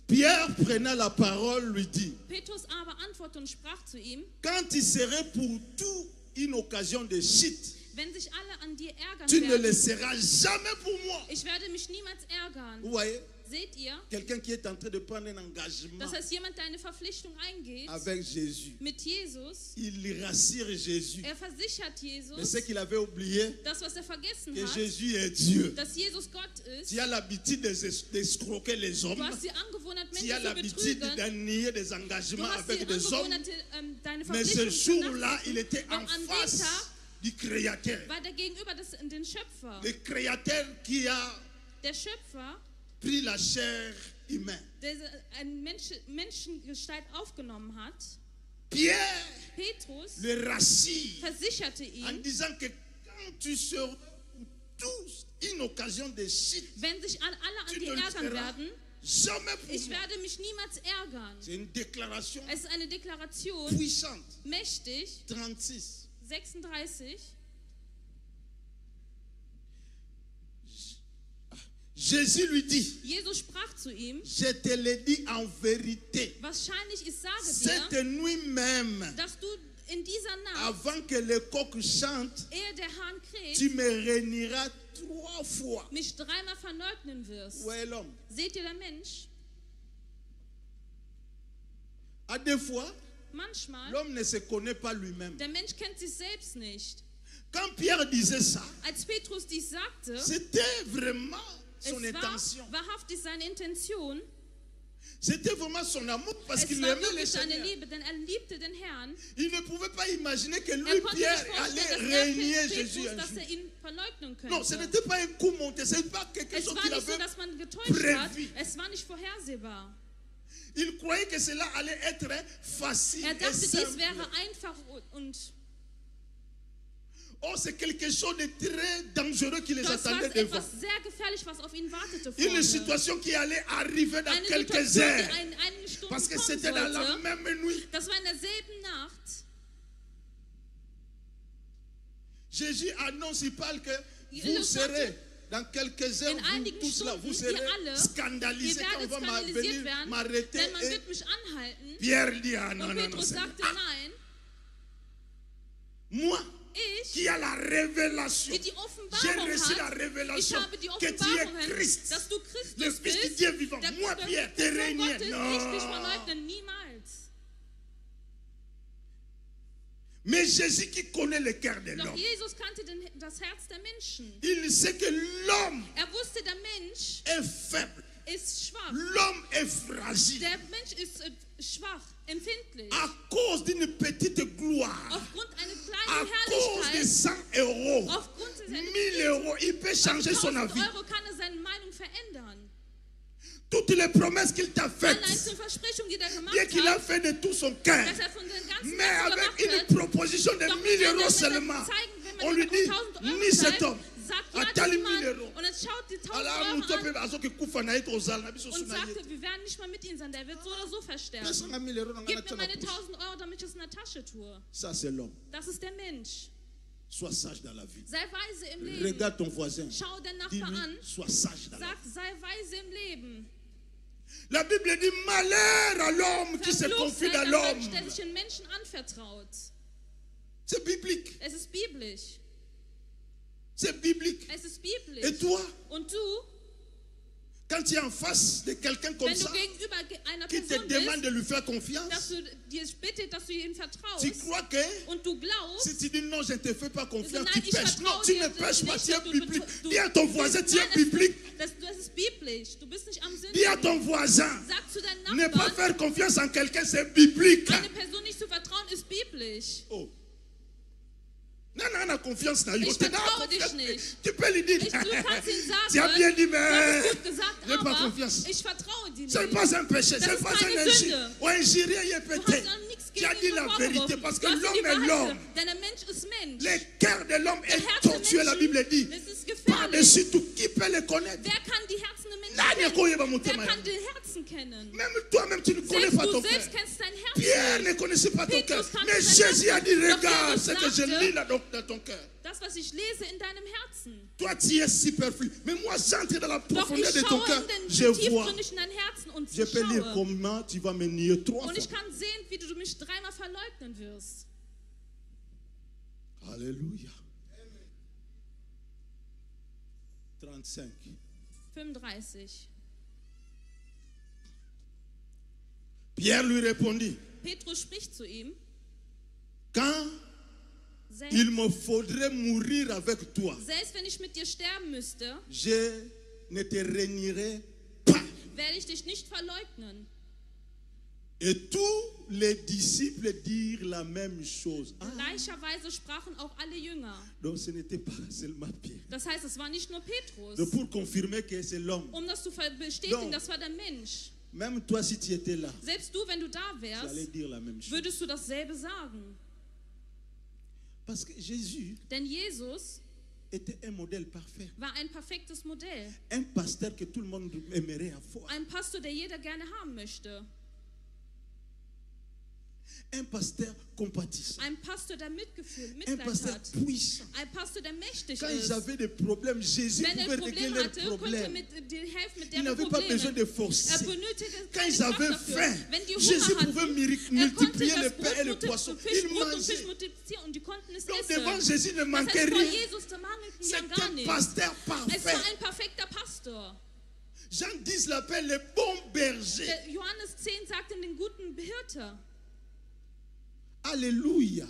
Pierre prenant la parole lui dit, Petrus aber antwortete und sprach zu ihm, quand il serait pour tout une occasion de chute, wenn sich alle an dir ärgern tu ne le werden, seras jamais pour moi. ich werde mich niemals ärgern. Vous voyez? Seht ihr? Quelqu'un qui est en train de prendre un engagement Das heißt, jemand, der eine Verpflichtung eingeht avec Jésus. mit Jesus, Il rassure Jésus. versichert Mais Jesus, ce qu'il avait oublié, das, was vergessen que hat, Jésus est Dieu. dass Jesus Gott ist. Tu as l'habitude d'escroquer les hommes. Du hast die Angewohnheit, Tu as Menschen zu l'habitude betrügen. d'annier des Du engagements hast die avec des hommes. Angewohnheit, deine Mais ce Verpflichtung zu jour-là, il était en Doch an dem face Tag du Créateur. war der Gegenüber den Schöpfer. Le Créateur qui a Der Schöpfer, pris la chair humaine. der eine Menschengestalt aufgenommen hat, Pierre Petrus, le rassure versicherte en ihm, disant que quand tu seras pour tous une occasion de chute, wenn sich alle an tu dir ne le ärgern feras werden, jamais pour ich moi. werde mich niemals ärgern. C'est une déclaration Es ist eine Deklaration, puissante. mächtig, 36. 36. Jésus lui dit, Jesus sprach zu ihm, je te le dis en vérité, wahrscheinlich, ich sage cette dir, nuit même, dass du in dieser Nacht, avant que le coq chante, ehe der Hahn tu kräht, me réuniras 3 fois. mich dreimal verleugnen wirst. Où est l'homme? Seht ihr, der Mensch? À deux fois, Manchmal, l'homme ne se connaît pas lui-même. der Mensch kennt sich selbst nicht. Quand Pierre disait ça, Als Petrus dies sagte, c'était vraiment es son intention. war wahrhaftig seine Intention, C'était vraiment son amour parce es qu'il war aimait le wirklich seine Seigneur. Liebe, denn er liebte den Herrn. Il ne pouvait pas imaginer que lui, Konnte Pierre, nicht allait vorstellen, dass régner Jésus Petrus, un dass jour. ihn verleugnen Non, ce könnte. n'était pas un coup monté, ce n'était pas quelque Es chose war qu'il nicht so, avait. dass man getäuscht hat. prévu. Es war nicht vorhersehbar. Il croyait que cela allait être facile Er et dachte, dies simple. wäre einfach und Oh, c'est quelque chose de très dangereux qui les das war attendait devant. etwas sehr gefährlich, was auf ihn wartete Une vorne. situation qui allait arriver dans Eine quelques Situation, heures. die in einigen Stunden Parce que kommen c'était dans la sollte. même nuit. Das war in derselben Nacht. Jésus annonce, il parle que vous Jesus serez dans quelques heures, In vous einigen tous là, vous Stunden, serez ihr alle, scandalisés Ihr quand on werdet va skandalisiert venir werden, m'arrêter. denn man Et wird mich anhalten. Pierre dit, ah non, Und non, non, Petrus c'est- sagte, ah, nein, moi ich, qui a la révélation, die die j'ai Offenbarung reçu la hat, ich révélation habe die que tu es Offenbarung, Christ, dass du le Christus Fils du bist, Dieu vivant. der Moi, Pierre, te Sohn régner. Gottes, ich dich Non. verleugnen, niemals. Mais Jésus qui connaît le cœur de Doch l'homme, Jesus kannte das Herz der Menschen. il sait que l'homme Wusste, der Mensch est faible, ist schwach. l'homme est fragile. Der Mensch ist schwach, empfindlich. À cause d'une petite gloire, Aufgrund einer à kleinen cause de Herrlichkeit, 100 euros, aufgrund seiner 1000 euros, il peut changer son 1000 avis. Euro kann er seine Meinung verändern. Toutes les promesses qu'il t'a Allein faites, zur Versprechung, die er gemacht bien qu'il a hat, fait de tout son cœur, dass er von seinem ganzen mais Herzen avec gemacht une hat, proposition de doch 1000 wenn er euros mit seulement, zeigen, wenn man on lui ihm dit, 1000 Euro ni cet zeigt, homme, sagt ja attali diesem 1000 Mann, euros. und jetzt schaut die 1000 Alors, Euro nous an peut azo que kufa na yetu ozala na biso und suna yetu. sagte, wir werden nicht mal mit ihm sein, der wird so oder so versterben. Pesanga 1000 euros na Gib ngana mir meine tana poche. 1000 Euro, damit ich es in der Tasche tue. Ça c'est l'homme. Das ist der Mensch. Sois sage dans la vie. Sei weise im Leben. Regarde ton voisin. Schau den Nachbar Dis-lui, an. sois sage dans la Sag, sei weise im Leben. vie. La Bible dit malheur à l'homme qui se Verflucht confie sei dans der l'homme. Mensch, der sich den Menschen anvertraut. C'est biblique. Es ist biblisch. C'est biblique. Es ist biblisch. Et toi, Und du, quand tu es en face de quelqu'un comme wenn du ça, gegenüber einer qui te Person demande bist, de lui faire dass confiance, du dir bittet, dass du ihm tu vertraust crois que und du glaubst, si tu dis non, je ne te fais pas confiance, Nein, tu ich pêches. Non, vertraue tu dir ne pêches pas, nicht, tu es du- biblique. du- Dis à ton voisin, tu es Nein, biblique. das ist biblisch. Du bist nicht am Dis à Sünden. ton voisin, Sag zu deinem ne pas Nachbarn, faire confiance en quelqu'un, c'est biblique. eine Person nicht zu vertrauen, ist biblisch. Oh. confiance. Ich vertraue dich nicht. Tu peux lui dire, Du kannst ihm sagen, tu as bien dit, du mais hast gut gesagt, j'ai pas aber confiance. ich vertraue dir Ce n'est nicht. pas un péché, Das ce n'est ist pas keine un injure. Sünde. Ou injurier, il est Du pété. hast an nichts Tu as gegen dit ihn la vérité vorgeworfen. parce Du que hast l'homme die est Wahrheit l'homme. gesagt. Denn der Mensch ist Mensch. Le cœur de l'homme Der est Herz der tortueux, la Bible dit. Menschen, das ist gefährlich. Par-dessus tout, qui peut le connaître? Wer kann die Herzen der Menschen Nani kennen? akoyeba motema Wer ya. kann die Herzen kennen? Même toi-même, tu ne connais Selbst pas du ton cœur. selbst kennst dein Herz Pierre nicht. ne connaissait pas ton Petrus cœur. kannte Mais sein Jésus a Herz dit, nicht. Doch regarde Jesus ce que je sagte, lis là dans ton cœur. Das, was ich lese in deinem Herzen. Toi, tu es superflu. Mais moi, j'entre dans la Doch profondeur ich de ton schaue cœur. in den Je vois. tiefgründig in dein Herzen und Je peux lire schaue. comment tu vas me nier 3 Und fois. ich kann sehen, wie du mich 3-mal verleugnen wirst. Alléluia. 35. 35. Pierre lui répondit, Petrus spricht zu ihm. quand il me faudrait mourir avec toi, Selbst wenn ich mit dir sterben müsste, je ne te renierai pas. werde ich dich nicht verleugnen. Et tous les disciples dirent la même chose. Gleicherweise sprachen auch alle Jünger. Donc ce n'était pas seulement Pierre. Das heißt, es war nicht nur Petrus. Donc pour confirmer que c'est l'homme. Um das zu bestätigen, Donc, das war der Mensch. Même toi, si tu étais là, Selbst du, wenn du da tu wärst, allais dire la même chose. würdest du dasselbe sagen. Parce que Jésus Denn Jesus était un modèle parfait. war ein perfektes Modell. Un pasteur que tout le monde aimerait avoir. Ein Pastor, der jeder gerne haben möchte. Un pasteur compatissant. Ein Pastor, der Mitgefühl, Un Mitleid pasteur hat. puissant. Ein Pastor, der mächtig Quand ils ist. avaient des problèmes, Jésus Wenn er pouvait ein régler Problem leurs hatte, konnte er problèmes. dir helfen mit Il deren n'avait pas besoin de Problemen. forcer. Benötigte Quand keine ils Kraft avaient dafür. faim, Wenn die Jésus Hunger pouvait hatten, konnte multiplier le das pain et le Brot poisson. zu Il Fischbrot und Fisch mangeait. multiplizieren und die konnten es Donc essen. devant Jésus ne Das manquait heißt, vor rien. Jesus, da mangelten ja C'est gar un nichts. pasteur Es war parfait. ein perfekter Pastor. Jean 10 l'appelle le bon berger. Der Johannes 10 sagt in den guten Hirte. Alléluia.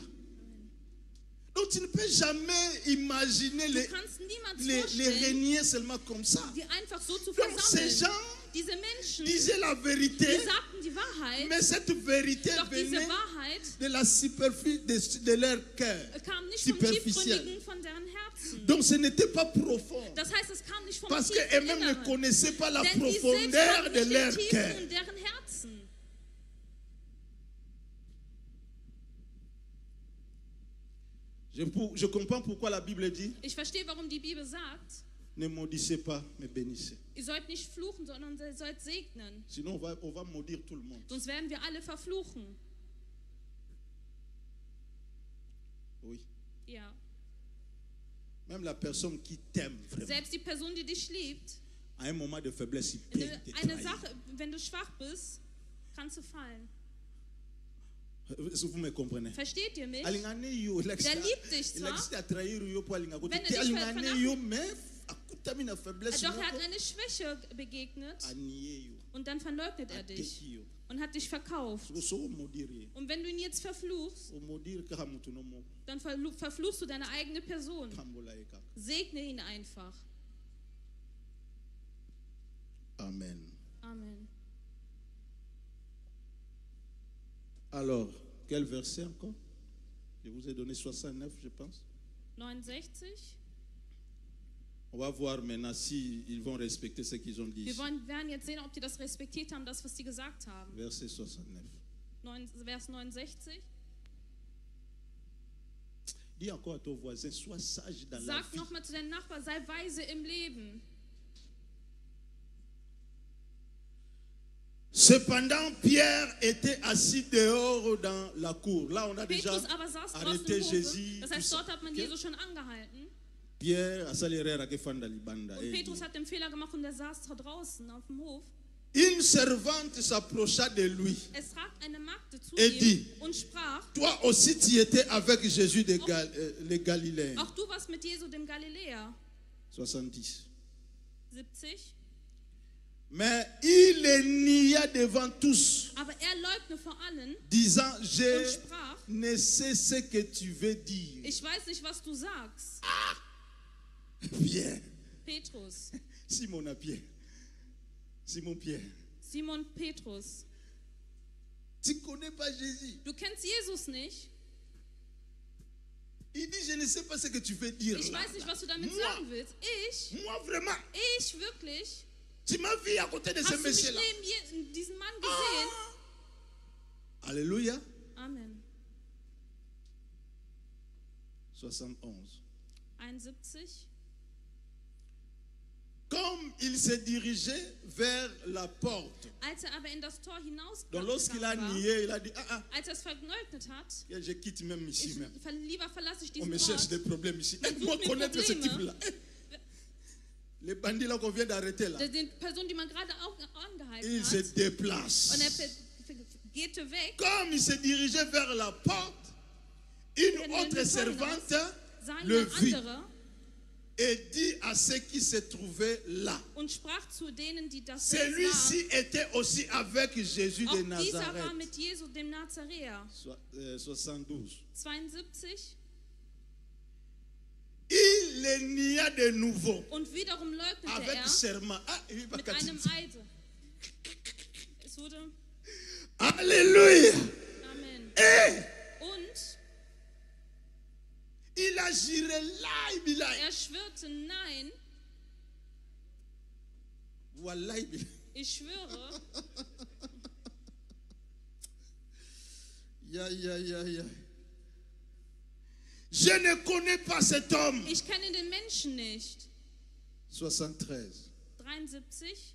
Donc tu ne peux jamais imaginer Du les kannst niemals les vorstellen, régner seulement comme ça. die einfach so zu Donc ces versammeln. gens Diese Menschen, disaient la vérité, die sagten die Wahrheit, mais cette vérité doch diese venait Wahrheit de la superficie de leur cœur. kam nicht vom Superficielle. Tiefgründigen von deren Herzen. Donc ce n'était pas profond. Das heißt, es kam nicht vom Parce tiefen qu'eux-mêmes ne Inneren. connaissaient pas la Denn die selbst profondeur kannten de nicht leur den Tiefen cœur. in deren Herzen. Je comprends pourquoi la Bible dit, Ich verstehe, warum die Bibel sagt, ne maudissez pas, mais bénissez. ihr sollt nicht fluchen, sondern ihr sollt segnen. Sinon on va maudire tout le monde. Sonst werden wir alle verfluchen. Oui. Ja. Même la personne qui t'aime vraiment, Selbst die Person, die dich liebt, à un moment de faiblesse, il peut te eine trahir. Sache, wenn du schwach bist, kannst du fallen. Est-ce que vous me comprenez? Versteht ihr mich? Alingane yo, Der liebt dich zwar, a trahir yo pour alinga Wenn er kote. dich Alingane yo, mais akutami na faiblesse doch er hat moko, eine Schwäche begegnet anie yo, und dann verleugnet er dich ateki yo. und hat dich verkauft. So maudire ye. Und wenn du ihn jetzt verfluchst, O maudire kaka mutu no moko, dann verfluchst du deine eigene Person. pambola ye kaka. Segne ihn einfach. Amen. Amen. Alors, quel verset encore? Je vous ai donné 69, je pense. 69. On va voir maintenant si ils vont respecter ce qu'ils ont dit Wir ici. werden jetzt sehen, ob die das respektiert haben, das, was die gesagt haben. Verset 69. Vers 69. Dis encore à ton voisin, sois sage dans la Sag vie. nochmal zu deinem Nachbarn, sei weise im Leben. Cependant, Pierre était assis dehors dans la cour. Là, on a déjà Petrus aber saß draußen arrêté im Hofe. Jésus. Das tout heißt, ça. dort hat man Ok? Jesus schon angehalten. Pierre a saliré à Gefanda Libanda. Und Petrus hat den Fehler gemacht und der saß da draußen auf dem Hof. Une servante s'approcha de lui. Es trat eine Magd zu Et dit, ihm und sprach, toi aussi tu étais avec Jésus de les Galiléens. auch du warst mit Jesu dem Galiläer. 70. 70. Mais il les nia devant tous, Aber er leugne vor allen disant, und je sprach, ne sais ce que tu veux dire. ich weiß nicht, was du sagst. Pierre, Petrus, Simon à Pierre. Simon Pierre. Simon Petrus, Tu ne connais pas Jésus. du kennst Jesus nicht. Il dit, je ne sais pas ce que tu veux dire. Ich là, weiß nicht, là. was du damit Moi, sagen willst. moi vraiment, Ich wirklich, tu m'as vu à côté de ce hast du mich monsieur-là. neben diesen Mann gesehen? Alléluia. Amen. 71. 71. Comme il se dirigeait vers la porte. Als aber in das Tor Donc lorsqu'il a hinausgegangen war, nié, il a dit, als es verleugnet hat, je quitte même ici. Même. lieber verlasse ich On diesen me cherche Ort. des problèmes ici. Man sucht Moi mir connaître ce Probleme. type-là. Les bandits là qu'on vient d'arrêter là. Die Person, die man gerade auch angehalten Il se hat, déplace. und geht weg. Comme il se dirigeait vers la porte, une Wenn autre er servante sah ihn le ein vit anderer et dit à ceux qui se trouvaient là. und sprach zu denen, die das selbst Celui-ci était aussi avec Jésus de waren. Auch dieser war Nazareth. mit Jesus, dem Nazaräer. 72. 72. Il le nia de nouveau Und wiederum leugnete avec er serment. mit einem Eide. Es wurde, Alléluia. Amen. Et Und il a juré là, il a. er schwörte, nein, Voilà, ich schwöre, ya, ya, ya, ya. Je ne connais pas cet homme. ich kenne den Menschen nicht. 73. 73.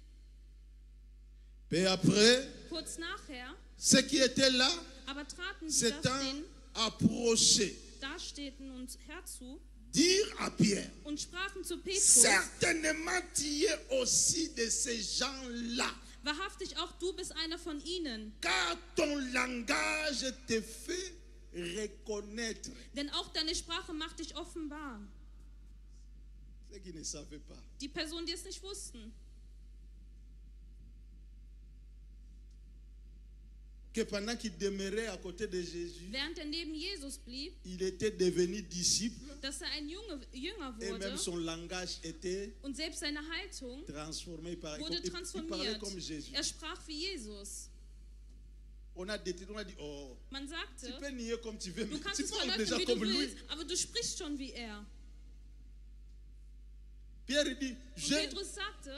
Et après, Kurz nachher, ceux qui étaient là aber traten sie s'étant das den approchés, Dastehten und herzu dire à Pierre, und sprachen zu Petrus, certainement tu es aussi de ces gens-là, wahrhaftig auch du bist einer von ihnen, car ton langage te fait reconnaître. denn auch deine Sprache macht dich offenbar. Ceux qui ne savaient pas. Die Personen, die es nicht wussten, Que pendant qu'il demeurait à côté de Jésus, während er neben Jesus blieb, il était devenu disciple dass er ein Jünger et même wurde son langage était und selbst seine Haltung transformé. wurde Il parlait transformiert. comme Jésus. Er sprach wie Jesus. On a détenu, on a dit, oh, Man tu sagte, peux nier comme tu veux, du mais kannst tu es parles verleugnen, déjà wie du comme lui. willst, aber du sprichst schon wie er. Pierre dit, Und Petrus sagte,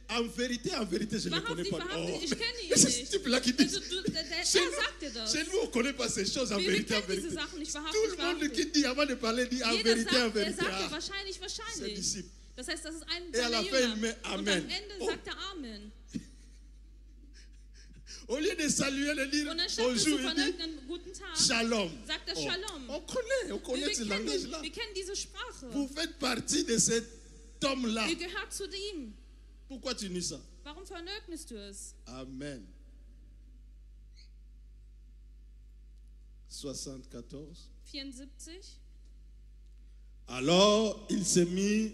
en vérité, je ne connais wahrhaftig, pas. wahrhaftig, ich kenne ihn C'est ce nicht. type-là qui dit. Also, er Chez nous, sagte das. chez nous, on ne connaît pas ces choses en Wir vérité, en kennen diese vérité. Sachen nicht Tout wahrhaftig, le monde qui wahrhaftig. dit, avant de parler, dit en Jeder vérité, en sagt, er vérité. sagte Ah, wahrscheinlich, c'est wahrscheinlich. disciple. Das heißt, das ist ein Et à la seiner fin, il Jünger. met Und Amen. am Ende Oh. sagt er Amen. Au lieu de saluer, de dire Und anstatt zu bonjour, il dit verleugnen, guten Tag, shalom. sagt er Oh, Shalom. on Wir connaît ce langage-là. kennen diese Sprache. Vous faites partie de cet homme-là. Ihr gehört zu ihm. Pourquoi tu nies ça? Warum verleugnest du es? Amen. 74. 74. Alors, il s'est mis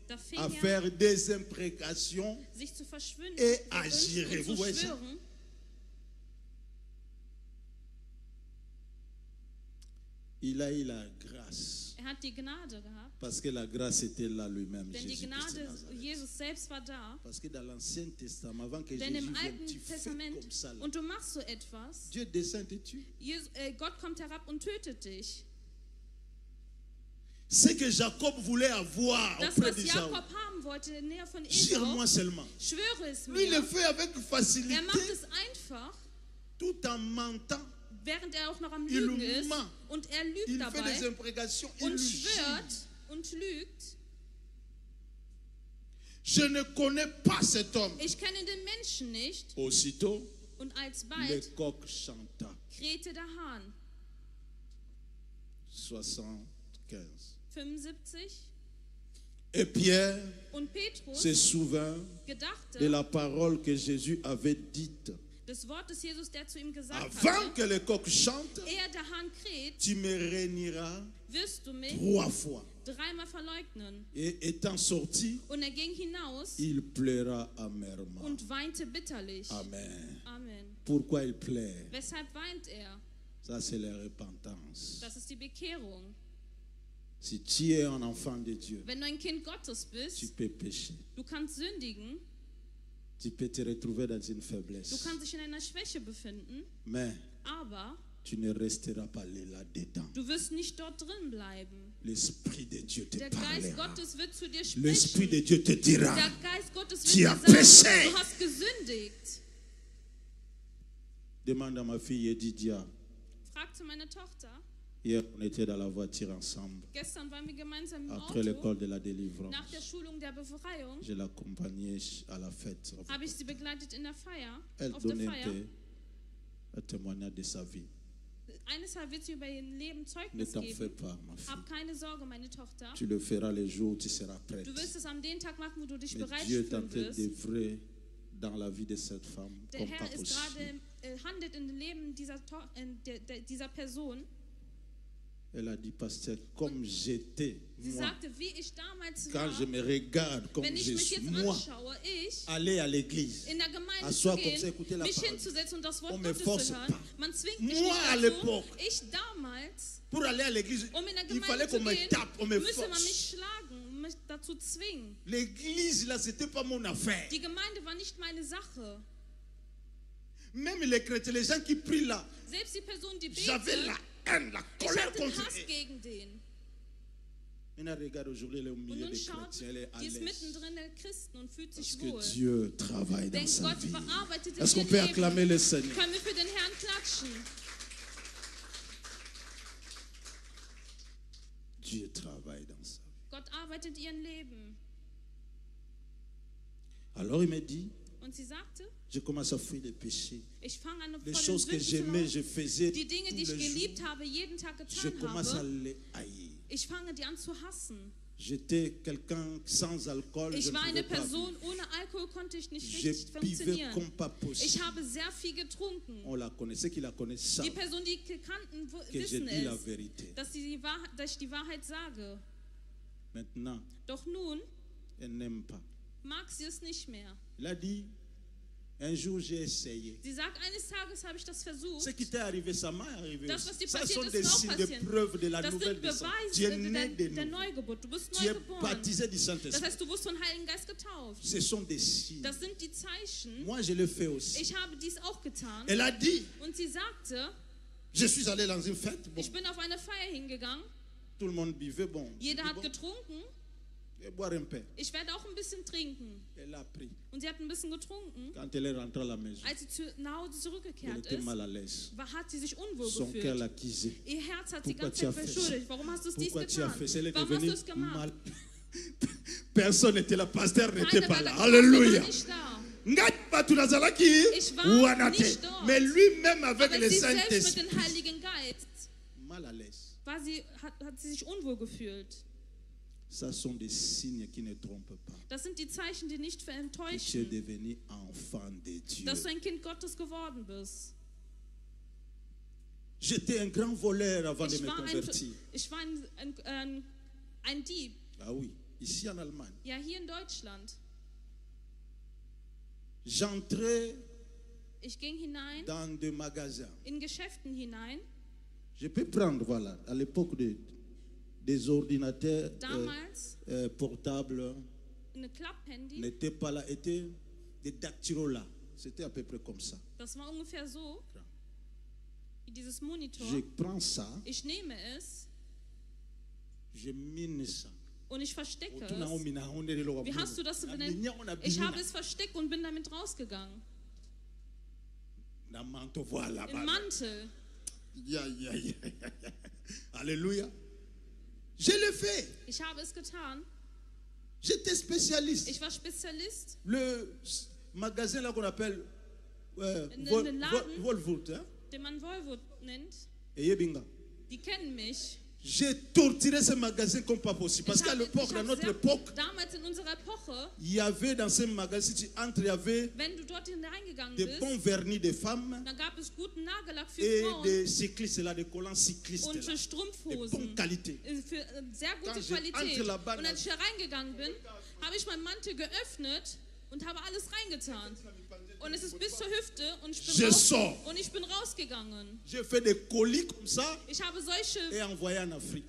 Da fing à er, faire des imprécations sich zu verschwinden et à girer. und Vous zu voyez ça? schwören. Il a eu la grâce. Er hat die Gnade gehabt, Parce que la grâce était là lui-même. denn die Jésus-Christ de Gnade, Nazareth. Jesus selbst war da. Parce que dans l'Ancien Testament, avant que Denn Jésus im vienne, Alten tu fais Testament, comme ça. Là. und du machst so etwas, Dieu descend et tue. Gott kommt herab und tötet dich. Ce que Jacob voulait avoir Das, auprès was d'Isaac, Jakob haben wollte, in der Nähe von jure-moi Esau, seulement. schwöre es Lui, il le mir. fait avec facilité, Er macht es einfach, tout en mentant. während er auch noch am Il Lügen ist. ment. Und er lügt Il fait des dabei imprécations. Il und lui schwört jure. und lügt. Je ne connais pas cet homme. Ich kenne den Menschen nicht. Aussitôt, Und le alsbald coq chanta. krähte der Hahn. 75. 75. Et Pierre Und Petrus se souvint gedachte de la parole que Jésus avait dite. des Wortes Jesus, der zu ihm gesagt Avant hatte, que le coq chante, ehe der Hahn kräht, tu me réuniras wirst du mich 3 fois. dreimal verleugnen. Et étant sorti, Und er ging hinaus il pleura amèrement. und weinte bitterlich. Amen. Amen. Pourquoi il pleure? Weshalb weint er? Ça, c'est la repentance. Das ist die Bekehrung. Si tu es un enfant de Dieu, Wenn du ein Kind Gottes tu bist, peux pécher. du kannst sündigen, Tu peux te retrouver dans une du faiblesse. kannst dich in einer Schwäche befinden, Mais aber tu ne resteras pas là-dedans. Du wirst nicht dort drin bleiben. L'Esprit de Dieu te Der Geist parlera. Gottes wird zu dir L'Esprit sprechen. de Dieu te dira, Der Geist Gottes wird tu dir as sagen, péché. du hast gesündigt. Demande à ma fille Edidia. Frag zu meiner Tochter. Hier, on était dans la voiture ensemble. Gestern waren wir gemeinsam im Après Auto. l'école de la délivrance, Nach der Schulung der Befreiung je l'accompagnais à la fête. habe ich sie begleitet in der Feier, Elle auf der donnait Feier. un témoignage de sa vie. Eines Tages wird sie über ihr Leben Ne Zeugnis t'en fais geben. pas, ma fille. Hab keine Sorge, meine Tochter. Tu le feras les jours où tu seras prête. Du wirst es am den Tag machen, wo du dich Mais bereit Dieu est en fühlen train wirst. d'œuvrer dans la vie de cette femme Der comme pas Herr ist possible. gerade, handelt in dem Leben dieser Person. Elle a dit, pasteur, comme j'étais, Sie moi, sagte, wie ich damals quand je war, me regarde, comme wenn ich je mich suis, jetzt moi, anschaue, ich aller à l'église, in der Gemeinde zu asseoir comme ça, gehen, écouter la mich parole. hinzusetzen und das Wort On me Gottes force zu hören. pas. Man zwingt mich Moi, à nicht l'époque, dazu. Ich damals, pour aller à l'église, um in der il fallait Gemeinde zu qu'on me gehen, tape, on me müsste man force. mich schlagen, mich dazu zwingen. L'église, là, c'était pas mon affaire. Die Gemeinde war nicht meine Sache. Même les chrétiens, les gens qui prient là, Selbst die Person, die j'avais betet, la haine, la ich colère hatte contre Hass eux. gegen den. Maintenant, regarde, aujourd'hui, elle est au Und milieu nun des schaut, chrétiens, elle est à die ist l'aise. mittendrin der Christen und fühlt Parce sich que wohl. Dieu travaille dans Denn sa Gott vie. bearbeitet in Est-ce qu'on ihr peut Leben. acclamer le Seigneur? Können wir für den Herrn klatschen? Dieu travaille dans sa vie. Gott arbeitet ihren Leben. Alors il me dit, Und sie sagte, je commence à fuir les péchés. ich fange an, Les vor den choses que Sünden zu j'aimais, laufen. je faisais Die Dinge, die tous ich les geliebt jours. habe, jeden Tag Je getan commence à habe, les haïr. ich fange die an zu hassen. J'étais quelqu'un sans alcool, je Ich ne war pouvais eine pas Person, vivre. ohne Alkohol konnte ich nicht Je richtig buvais funktionieren. comme pas Ich possible. habe sehr viel getrunken. On la connaissait, qui la connaissent Die savent Personen, die kannten, que je wissen dis la es, vérité. dass ich die Wahrheit sage. Maintenant, Doch nun elle n'aime pas. mag sie es nicht mehr. Il a dit, un jour j'ai essayé. Sie sagt, eines Tages habe ich das versucht. Ce qui t'est arrivé, ça m'est arrivé. Das, was dir Ça passiert sont ist, des ist auch signes, des passiert. preuves de la Das nouvelle sind naissance. Tu es Beweise né de der nouveau. Neugeburt. Du bist Tu neu es geboren. baptisé du Das Saint-Esprit. heißt, du wirst vom Heiligen Geist getauft. Ce sont des signes. Das sind die Zeichen. Moi, je le fais aussi. Ich habe dies auch getan. Elle a dit, Und sie sagte, je suis allé dans une fête. Bon, ich bin auf eine Feier hingegangen. tout le monde buvait. Bon, Jeder je dis, hat bon, getrunken. je vais boire un peu. Ich werde auch ein bisschen trinken. Elle a pris. Und sie hat ein bisschen getrunken. Quand elle est rentrée à la maison, Als sie nach Hause elle zurückgekehrt était ist, mal à l'aise. hat sie sich unwohl Son cœur gefühlt. l'accusait. Ihr Herz hat sie Pourquoi ganz tu as Zeit fait verschuldigt. ça? Warum hast du es dies Pourquoi tu as getan? fait ça? Elle est Warum hast du devenue es gemacht? mal. Personne n'était là. Pasteur n'était Keiner pas war là. da. Alléluia. War nicht da. Ngai batu nazalaki, Ich war wana te. nicht dort. Mais lui-même avec Aber le sie selbst mit Saint-Esprit, dem Heiligen Geist mal à l'aise. hat sie sich unwohl gefühlt. Ça sont des signes qui ne trompent pas. Das sind die Zeichen, die nicht Que tu es enttäuschen, devenu enfant de Dieu. dass du ein Kind Gottes geworden bist. J'étais un grand voleur avant de Ich me war convertir. ein Dieb. Ah oui, ici en Allemagne. Ja, hier in Deutschland. J'entrais Ich ging hinein, dans des magasins. in Geschäften hinein. Je peux prendre, voilà, à l'époque des ordinateurs Damals portables eine Klapphandy. n'étaient pas là, étaient des dactylos là. C'était à peu près comme ça. Das war ungefähr so wie dieses Monitor. Je prends ça, Ich nehme es je mine ça. und ich verstecke es. Wie Wie hast du das benannt? Ich habe es versteckt und bin damit rausgegangen. Im Mantel. Alléluia. Je l'ai fait. Ich habe es getan. J'étais spécialiste. Ich war Spezialist. Le magasin là qu'on appelle Laden. Volvoort, hein? Den man Volvo nennt. Et Yebinga. Die kennen mich. J'ai torturé ce magasin comme pas possible. Parce qu'à l'époque, dans notre époque, damals in unserer Epoche, il y avait dans ce magasin, si tu entres, il y avait wenn du dort hineingegangen des bist, bons vernis de femmes dann gab es guten Nagellack für et Frauen des cyclistes là, des collants cyclistes und là, für de Strumpfhosen. bonne qualité. Für sehr gute Quand je Qualität. entre là-bas, Und als ich hereingegangen bin, habe ich meinen Mantel geöffnet und habe alles reingetan. Und es ist bis zur Hüfte und ich bin rausgegangen. J'ai fait des colis comme ça Ich habe solche et envoyé en Afrique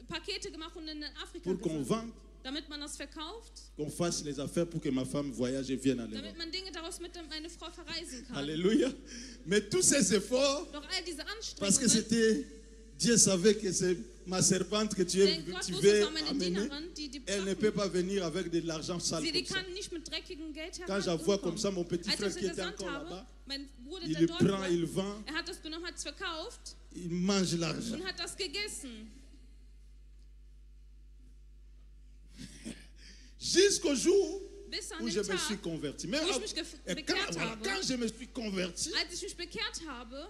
Pakete gemacht und in Afrika pour qu'on gesandt, vende damit man das verkauft, qu'on fasse les affaires pour que ma femme voyage et vienne à l'Europe. damit man Dinge daraus mit meine Frau verreisen kann. Alléluia. Mais tous ces efforts, Doch all diese parce que Anstrengungen, c'était, Dieu savait que c'est ma servante que tu denn Gott wusste, es veux war meine amener. Dienerin, die Elle ne Sachen, peut pas venir avec de l'argent sale die comme ça. kann nicht mit dreckigem Geld Quand j'envoie herankommen. comme ça mon petit Als frère ich qui sie était gesandt encore habe, là-bas, mein Bruder, il der le dort prend, war, il vend, er hat das genommen, hat es verkauft il mange l'argent. und hat das gegessen. Jusqu'au jour Bis an où den je me Tag, suis converti. Mais wo ich mich bekehrt voilà, habe. quand je me suis converti, Als ich mich bekehrt habe,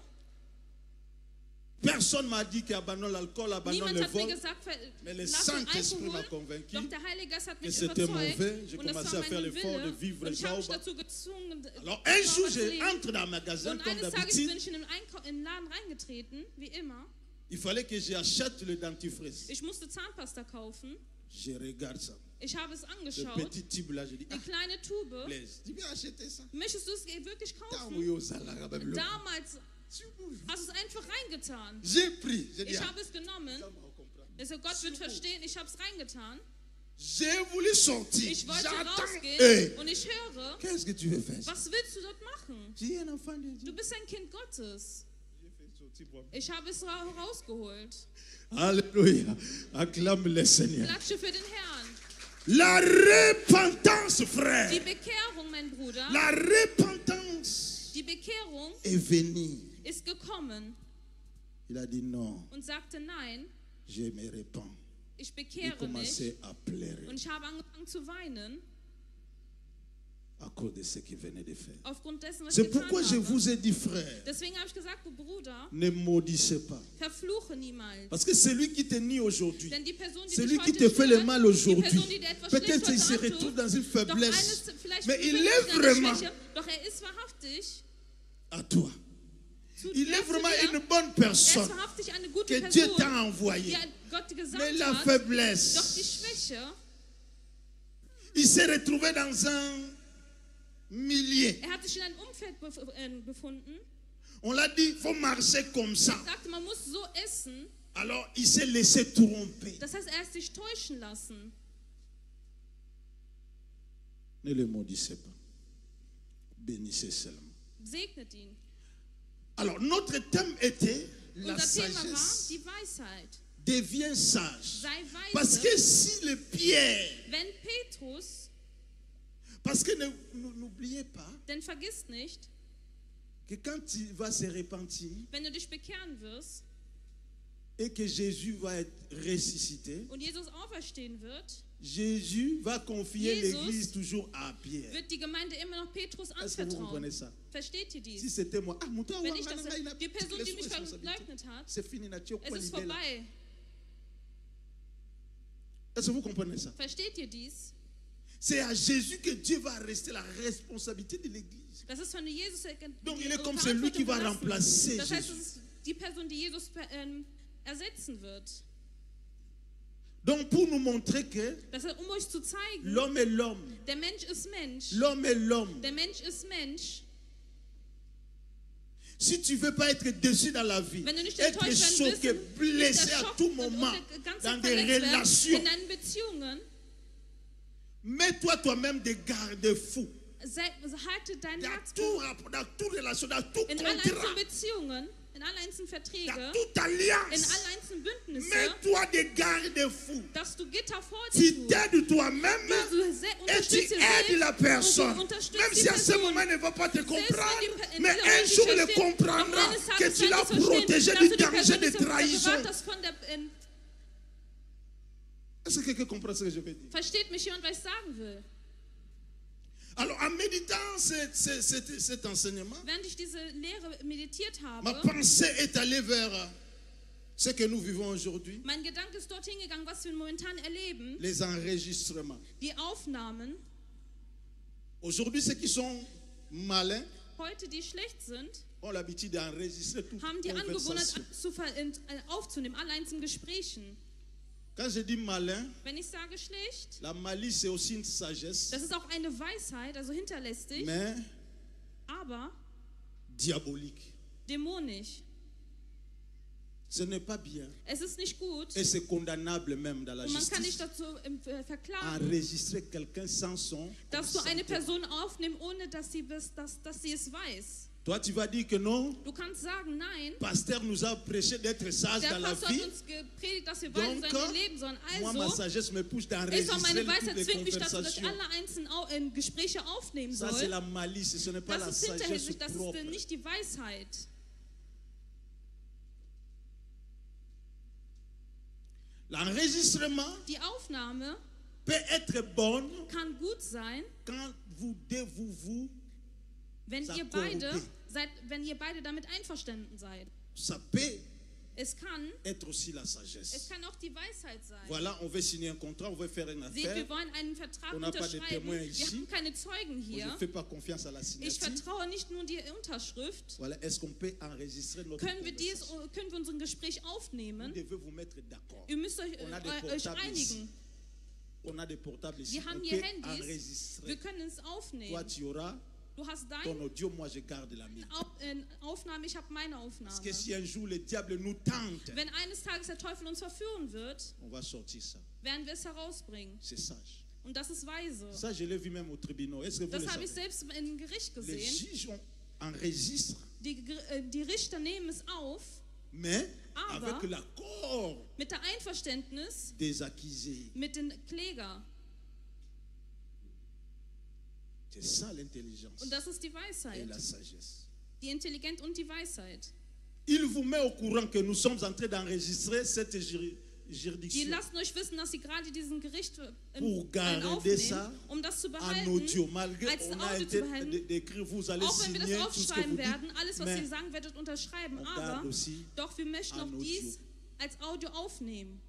personne m'a dit qu'abandonne l'alcool, abandonne niemand le hat mir vol. gesagt, Mais le lass den Saint-Esprit m'a Alkohol, convaincu doch der Heilige Geist hat que mich c'était überzeugt mauvais. J'ai und das commencé war à faire mein l'effort de Wille vivre und ich habe mich sauber. dazu gezwungen, Alors un jour, sauber zu leben. j'entre dans un magasin Und comme eines Tages d'habitude. bin ich in den Laden reingetreten, wie immer. Il fallait que j'achète le dentifrice. Ich musste Zahnpasta kaufen. Je regarde ça. Ich habe es Le angeschaut. petit tube là, je dis, Die kleine Tube. Blaise, tu veux acheter ça? Möchtest du es wirklich Tant kaufen? oui, au salaire, avec le- Damals hast du es einfach reingetan. J'ai pris. J'ai dit, Ich ah, habe es genommen. ça va comprendre. Also Gott wird verstehen, ich habe es reingetan. J'ai voulu sortir. Ich wollte J'entends. rausgehen Hey, und ich höre, qu'est-ce que tu veux faire? was willst du dort machen? J'ai un enfant de Dieu. Du bist ein Kind Gottes. J'ai fait sortir moi. Ich habe es rausgeholt. Alléluia. Acclame le Seigneur. Klatsche für den Herrn. La repentance, frère. Die Bekehrung, mein Bruder, La repentance die Bekehrung est venue. ist gekommen Il a dit non, und sagte, nein, je me repens. ich Il bekehre mich. commençait à pleurer Und ich habe angefangen zu weinen, à cause de ce qu'il venait de faire. aufgrund dessen, was C'est ich getan pourquoi je habe. vous ai dit, frère, Deswegen habe ich gesagt, du Bruder, ne maudissez pas. verfluche niemals. Parce que celui qui te nie aujourd'hui, Denn die Person, die celui dich qui heute te fait le stört, mal die aujourd'hui, Person, die dir etwas peut-être il Schlechtes se antut, retrouve dans une doch faiblesse, vielleicht mais il befindet est sich in einer vraiment Schwäche, doch er ist wahrhaftig à toi. zu Il est dir, vraiment zu dir. une bonne Er ist personne wahrhaftig eine gute que Dieu Person, t'a envoyée. die Gott gesandt Mais la hat, doch die faiblesse, Schwäche, il s'est retrouvé dans un millier. er hat sich in einem Umfeld befunden, On l'a dit, il faut marcher comme ça. er sagte, man muss so essen, Alors, il s'est laissé tromper. das heißt, er hat sich täuschen lassen. Ne le maudissez pas. Bénissez seulement. Segnet ihn. Alors, notre thème était la Unser Thema war sagesse. die Weisheit. Deviens sage. Sei Parce weise, que si le Pierre, wenn Petrus, parce que n'oubliez pas denn vergiss nicht, que quand il va se repentir wenn du dich bekehren wirst et que Jésus va être ressuscité, und Jesus auferstehen wird, Jésus va confier Jesus l'église toujours à Pierre. wird die Gemeinde immer noch Petrus Est-ce que vous anvertrauen. comprenez ça? Versteht ihr Si dies? c'était moi, Wenn ich das, die Person, die mich verleugnet hat, c'est fini, es ist vorbei. Est-ce que vous comprenez ça? Versteht ihr dies? C'est à Jésus que Dieu va rester la responsabilité de l'église. Das ist von Jesus. Donc die il est comme celui qui va Verantwortung remplacer gelassen. Das heißt, es Jésus. ist die Person, die Jesus ersetzen wird. Donc pour nous montrer que Das heißt, euch zu zeigen, l'homme est l'homme, der Mensch ist Mensch. l'homme est l'homme. Der Mensch ist Mensch. Si tu ne veux pas être déçu dans la vie, Wenn du nicht être enttäuscht choqué, werden willst, blessé à tout moment, dans des relations, in deinen Beziehungen, mets-toi toi-même des garde-fous. halte dein Herz Dans toute relation, dans tout in allen contrat, einzelnen Beziehungen, in allen einzelnen Verträge, dans toute in alliance, allen einzelnen Bündnisse, mets-toi des garde-fous. dass du Gitter vor Tu dir tust. t'aides toi-même Du et tu unterstützt aides la personne. und du unterstützt Même die si à ce Person. moment elle ne va pas te Selbst wenn comprendre, die in mais dieser un Moment jour nicht elle versteht, comprendra aber eines que Tages tu wird l'as es verstehen, protégé dass du du die danger Person de trahison. bewahrt hast von der, Est-ce que quelqu'un comprend ce que je veux dire? versteht mich jemand, was ich sagen will? Alors en méditant cet enseignement, Während ich diese Lehre meditiert ma habe, pensée est allée vers ce que nous vivons aujourd'hui, mein Gedanke ist dorthin gegangen, was wir momentan erleben, les enregistrements. die Aufnahmen. Aujourd'hui, ceux qui sont malins Heute, die schlecht sind, ont l'habitude d'enregistrer toute haben die Angewohnheit conversation. aufzunehmen, alle einzelnen Gesprächen. Quand je dis malin, Wenn ich sage schlecht, la malice c'est aussi une sagesse, das ist auch eine Weisheit, also hinterlistig, mais aber diabolique. dämonisch. Ce n'est pas bien. Es ist nicht gut. Et c'est condamnable même dans la Und man kann dich justice. dazu verklagen, Enregistrer quelqu'un sans son dass du eine consentement. Person aufnimmst, ohne dass sie es weiß. Toi, tu vas dire que non. Du kannst sagen, nein. Pasteur nous a prêché d'être sage Der dans la Pastor vie. hat uns gepredigt, dass wir weise Donc, sein im Leben sollen. moi, ma Also sagesse me pousse ist auch d'enregistrer meine toutes Weisheit les zwingt mich dazu, dass ich conversations. alle einzelnen Gespräche aufnehmen Ça, c'est soll. la malice, ce n'est pas la Das ist sagesse hinterhältig, das propre. ist nicht die Weisheit. L'enregistrement Die Aufnahme peut être bonne kann gut sein, quand vous vous wenn Ça ihr beide damit einverstanden seid. ça peut Es kann être aussi la sagesse. auch die Weisheit sein. Voilà, on veut signer un contrat, on veut faire une Seht, affaire. wir wollen einen Vertrag On n'a pas de unterschreiben. témoins Wir ici. haben keine Zeugen Je hier. ne fais pas confiance à la Ich signature. vertraue nicht nur die Unterschrift. Voilà, est-ce qu'on peut enregistrer notre Können wir conversation? unser Gespräch Vous aufnehmen? devez vous mettre d'accord. Ihr müsst euch On a des portables ici. einigen. On a des portables ici. Wir haben On hier peut Handys. Wir enregistrer. können es Toi, aufnehmen. tu auras Du hast ton deine audio, moi, je garde la mienne. Aufnahme, ich habe meine Parce Aufnahme. que si un jour le diable nous tente, Wenn eines Tages der Teufel uns verführen wird, on va sortir ça. werden wir es herausbringen. C'est sage. Und das ist weise. Ça, je l'ai vu même au tribunal. Est-ce que vous Das le habe ich savez? selbst im Gericht Les gesehen. juges enregistrent, Die Richter nehmen es auf, mais Aber- avec l'accord mit der Einverständnis des accusés. mit den Kläger. C'est ça l'intelligence Und das ist die et Weisheit. la sagesse. Die Intelligenz und die Weisheit. Il vous met au courant que nous sommes en train d'enregistrer cette Die juridiction lassen euch wissen, dass sie gerade diesen Gericht pour garder aufnehmen, ça um das zu en behalten. audio. Malgré als on a Audio été zu behalten. d'écrire, vous allez Auch wenn wir signer das tout ce que vous aufschreiben werden, dites, alles, was mais ihr sagen werdet, unterschreiben. on Aber garde aussi doch, wir möchten en auch audio. dies als Audio aufnehmen.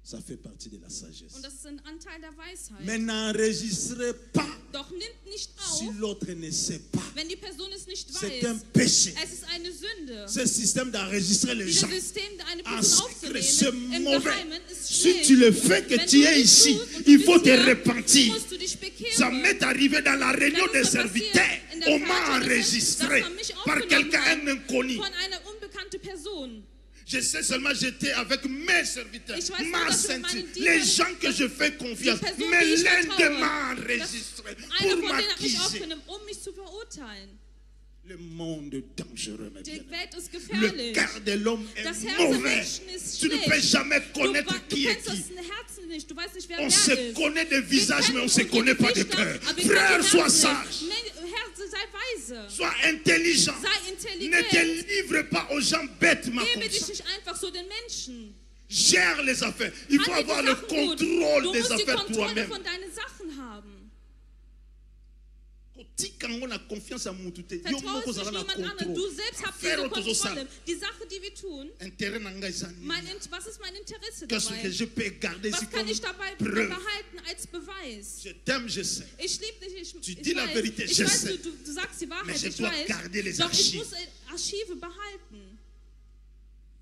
ça fait partie de la sagesse. Und das ist ein Anteil der Weisheit. Mais n'enregistrez pas Doch nimmt nicht si auf, l'autre ne sait pas. wenn die Person es nicht C'est un weiß. péché. Es ist eine Sünde. Ce système d'enregistrer les Dieses gens System, eine en Person secret, c'est aufzunehmen, im mauvais. Geheimen, ist Si schlecht. tu le fais, que Wenn tu du es dies ici, tust und du il bist faut te hier, repentir. musst du dich Ça bekehren. m'est arrivé dans la réunion Das des ist so serviteurs. passiert in der On m'a Vater, enregistré dass man mich par aufgenommen quelqu'un, hat. un inconnu. Von einer unbekannten Person. Je sais seulement j'étais avec mes serviteurs, Ich weiß nur, ma dass ich mit ceinture, meinen les Dienern- gens que je fais confiance. Die Person, Mais die ich l'un vertraue. de m'a enregistré Einer pour von denen hat mich m'accuser. aufgenommen, um mich zu verurteilen. Le monde est dangereux, mes Die bien-aimés. Welt ist Le gefährlich. cœur de l'homme Das est Herz der mauvais. Menschen ist Tu ne peux schlecht. jamais Du connaître qui est kennst qui. das Herzen nicht. Du weißt nicht, wer On wer se ist. connaît de Wir visage, mais kennen on ne se uns connaît die pas de Gesichter, cœur. aber wir Frère, kennen die sois Herzen sage, nicht. Herz, sei weise. sois intelligent. Sei Ne intelligent. te livre pas aux gens bêtement Gebe comme dich ça. nicht einfach so den Menschen. Gère les affaires. Il faut Handle die avoir le Sachen gut. contrôle Du des musst die affaires Kontrolle toi-même. von deinen Sachen haben. Quand on a confiance en mon tout, Vertraue es nicht niemand anderem. Du selbst hast diese Kontrolle. Die Sache, die wir tun, was ist mein Interesse Qu'est-ce que dabei? je peux garder ici Was kann comme ich dabei preuve? behalten als Beweis? Je t'aime, je sais. Ich liebe dich, Tu ich dis la weiß, vérité, ich je weiß sais. du sagst die Mais Wahrheit, je ich dois weiß, garder les doch ich archives. muss Archive behalten.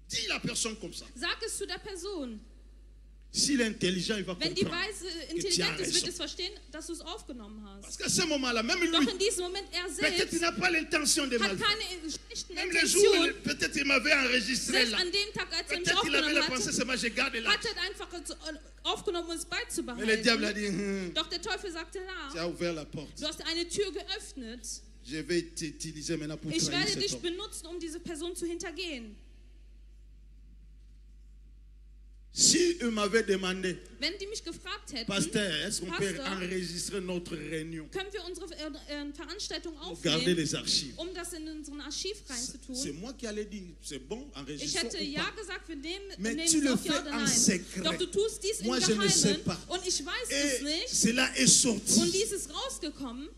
Dis la personne comme ça. Sag es zu der Person. S'il est intelligent, il va Wenn die comprendre. Weise tu as intelligent ist, wird raison. es verstehen, dass du es aufgenommen Parce hast. qu'à ce moment-là, même Doch lui, in diesem Moment, er peut-être il selbst n'a pas l'intention de mal hat faire. keine schlechten Même le jour, où Intentionen. peut-être il m'avait enregistré Selbst là. an dem Tag, als er mich Peut-être il avait la aufgenommen pensée, hatte, c'est moi, je garde là. hat er einfach aufgenommen, um es Mais le diable a beizubehalten. dit, Doch der Teufel sagte, tu na, as ouvert la porte. du hast eine Tür geöffnet. Je vais t'utiliser maintenant pour Ich trahir werde cet dich homme. benutzen, um diese Person zu hintergehen. Si il m'avait demandé, Wenn die mich gefragt hätten, Pasteur, est-ce qu'on peut Pastor, enregistrer notre réunion können wir unsere Veranstaltung pour garder aufnehmen, les archives? um das in unseren Archiv C'est reinzutun? moi qui allais dire, c'est bon, Ich enregistrons hätte ou ja pas. gesagt, wir Mais nehmen tu es le auf, ja fais oder en nein. secret. Doch du tust dies Moi, im je ne sais Geheimen pas. und ich weiß es Et nicht. cela est sorti. Und dies ist rausgekommen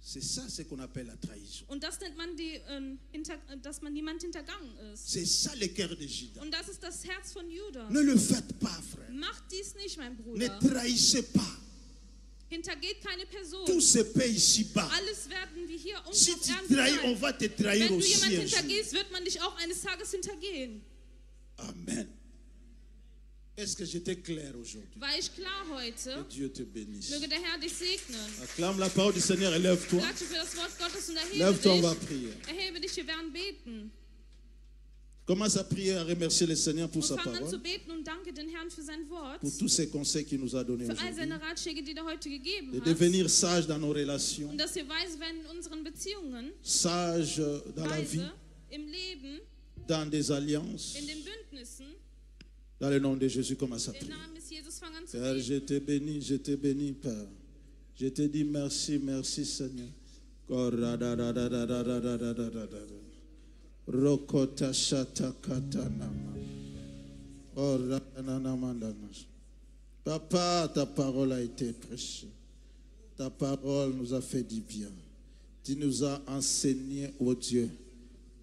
C'est ça ce qu'on appelle la trahison. und das nennt man dass man jemand hintergangen ist. C'est ça le cœur de Judas. Und das ist das Herz von Judas. Ne le faites pas, frère. Macht dies nicht, mein Ne Bruder. trahissez pas. Hintergeht keine Person. Tout se paie ici-bas. Alles werden wir hier Si auf tu Erden trahis, on sein. va te trahir Wenn du aussi jemand un jour. hintergehst, wird man dich auch eines Tages hintergehen. Amen. Est-ce que j'étais clair aujourd'hui? War ich klar Que heute? Dieu te bénisse. Möge der Herr dich segnen. Acclame la parole du Seigneur et lève-toi. Klatsche für das Wort Gottes und erhebe Lève-toi, on va dich. prier. Erhebe dich, wir werden beten. Commence à prier, à remercier le Seigneur pour sa Und fang an zu parole, beten und danke den Herrn für sein Wort, pour tous ces conseils qu'il nous a donnés für all aujourd'hui, seine Ratschläge, die er heute gegeben de hat. devenir sage dans nos relations, Und dass wir weise werden in unseren Beziehungen, sage dans la vie, weise im Leben, dans des alliances. in den Bündnissen. Dans le nom de Jésus, commence à Im prier. Namen des Jesus fang an zu Père, beten. je te bénis, Père. Je te dis merci, merci, Seigneur. Rokota shata katanama. Papa, ta parole a été prêchée. Ta parole nous a fait du bien. Tu nous as enseigné, oh Dieu,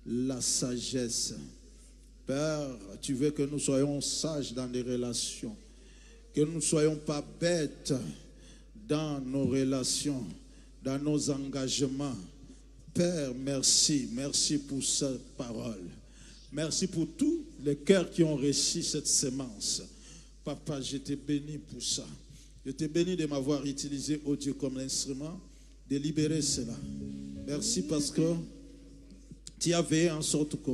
la sagesse. Père, tu veux que nous soyons sages dans les relations. Que nous ne soyons pas bêtes dans nos relations, dans nos engagements. Père, merci. Merci pour cette parole. Merci pour tous les cœurs qui ont reçu cette sémence. Papa, je te bénis pour ça. Je te bénis de m'avoir utilisé, oh Dieu, comme instrument, de libérer cela. Merci parce que tu as veillé en sorte que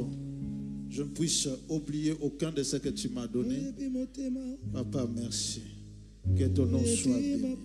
je ne puisse oublier aucun de ce que tu m'as donné. Papa, merci. Que ton nom soit béni.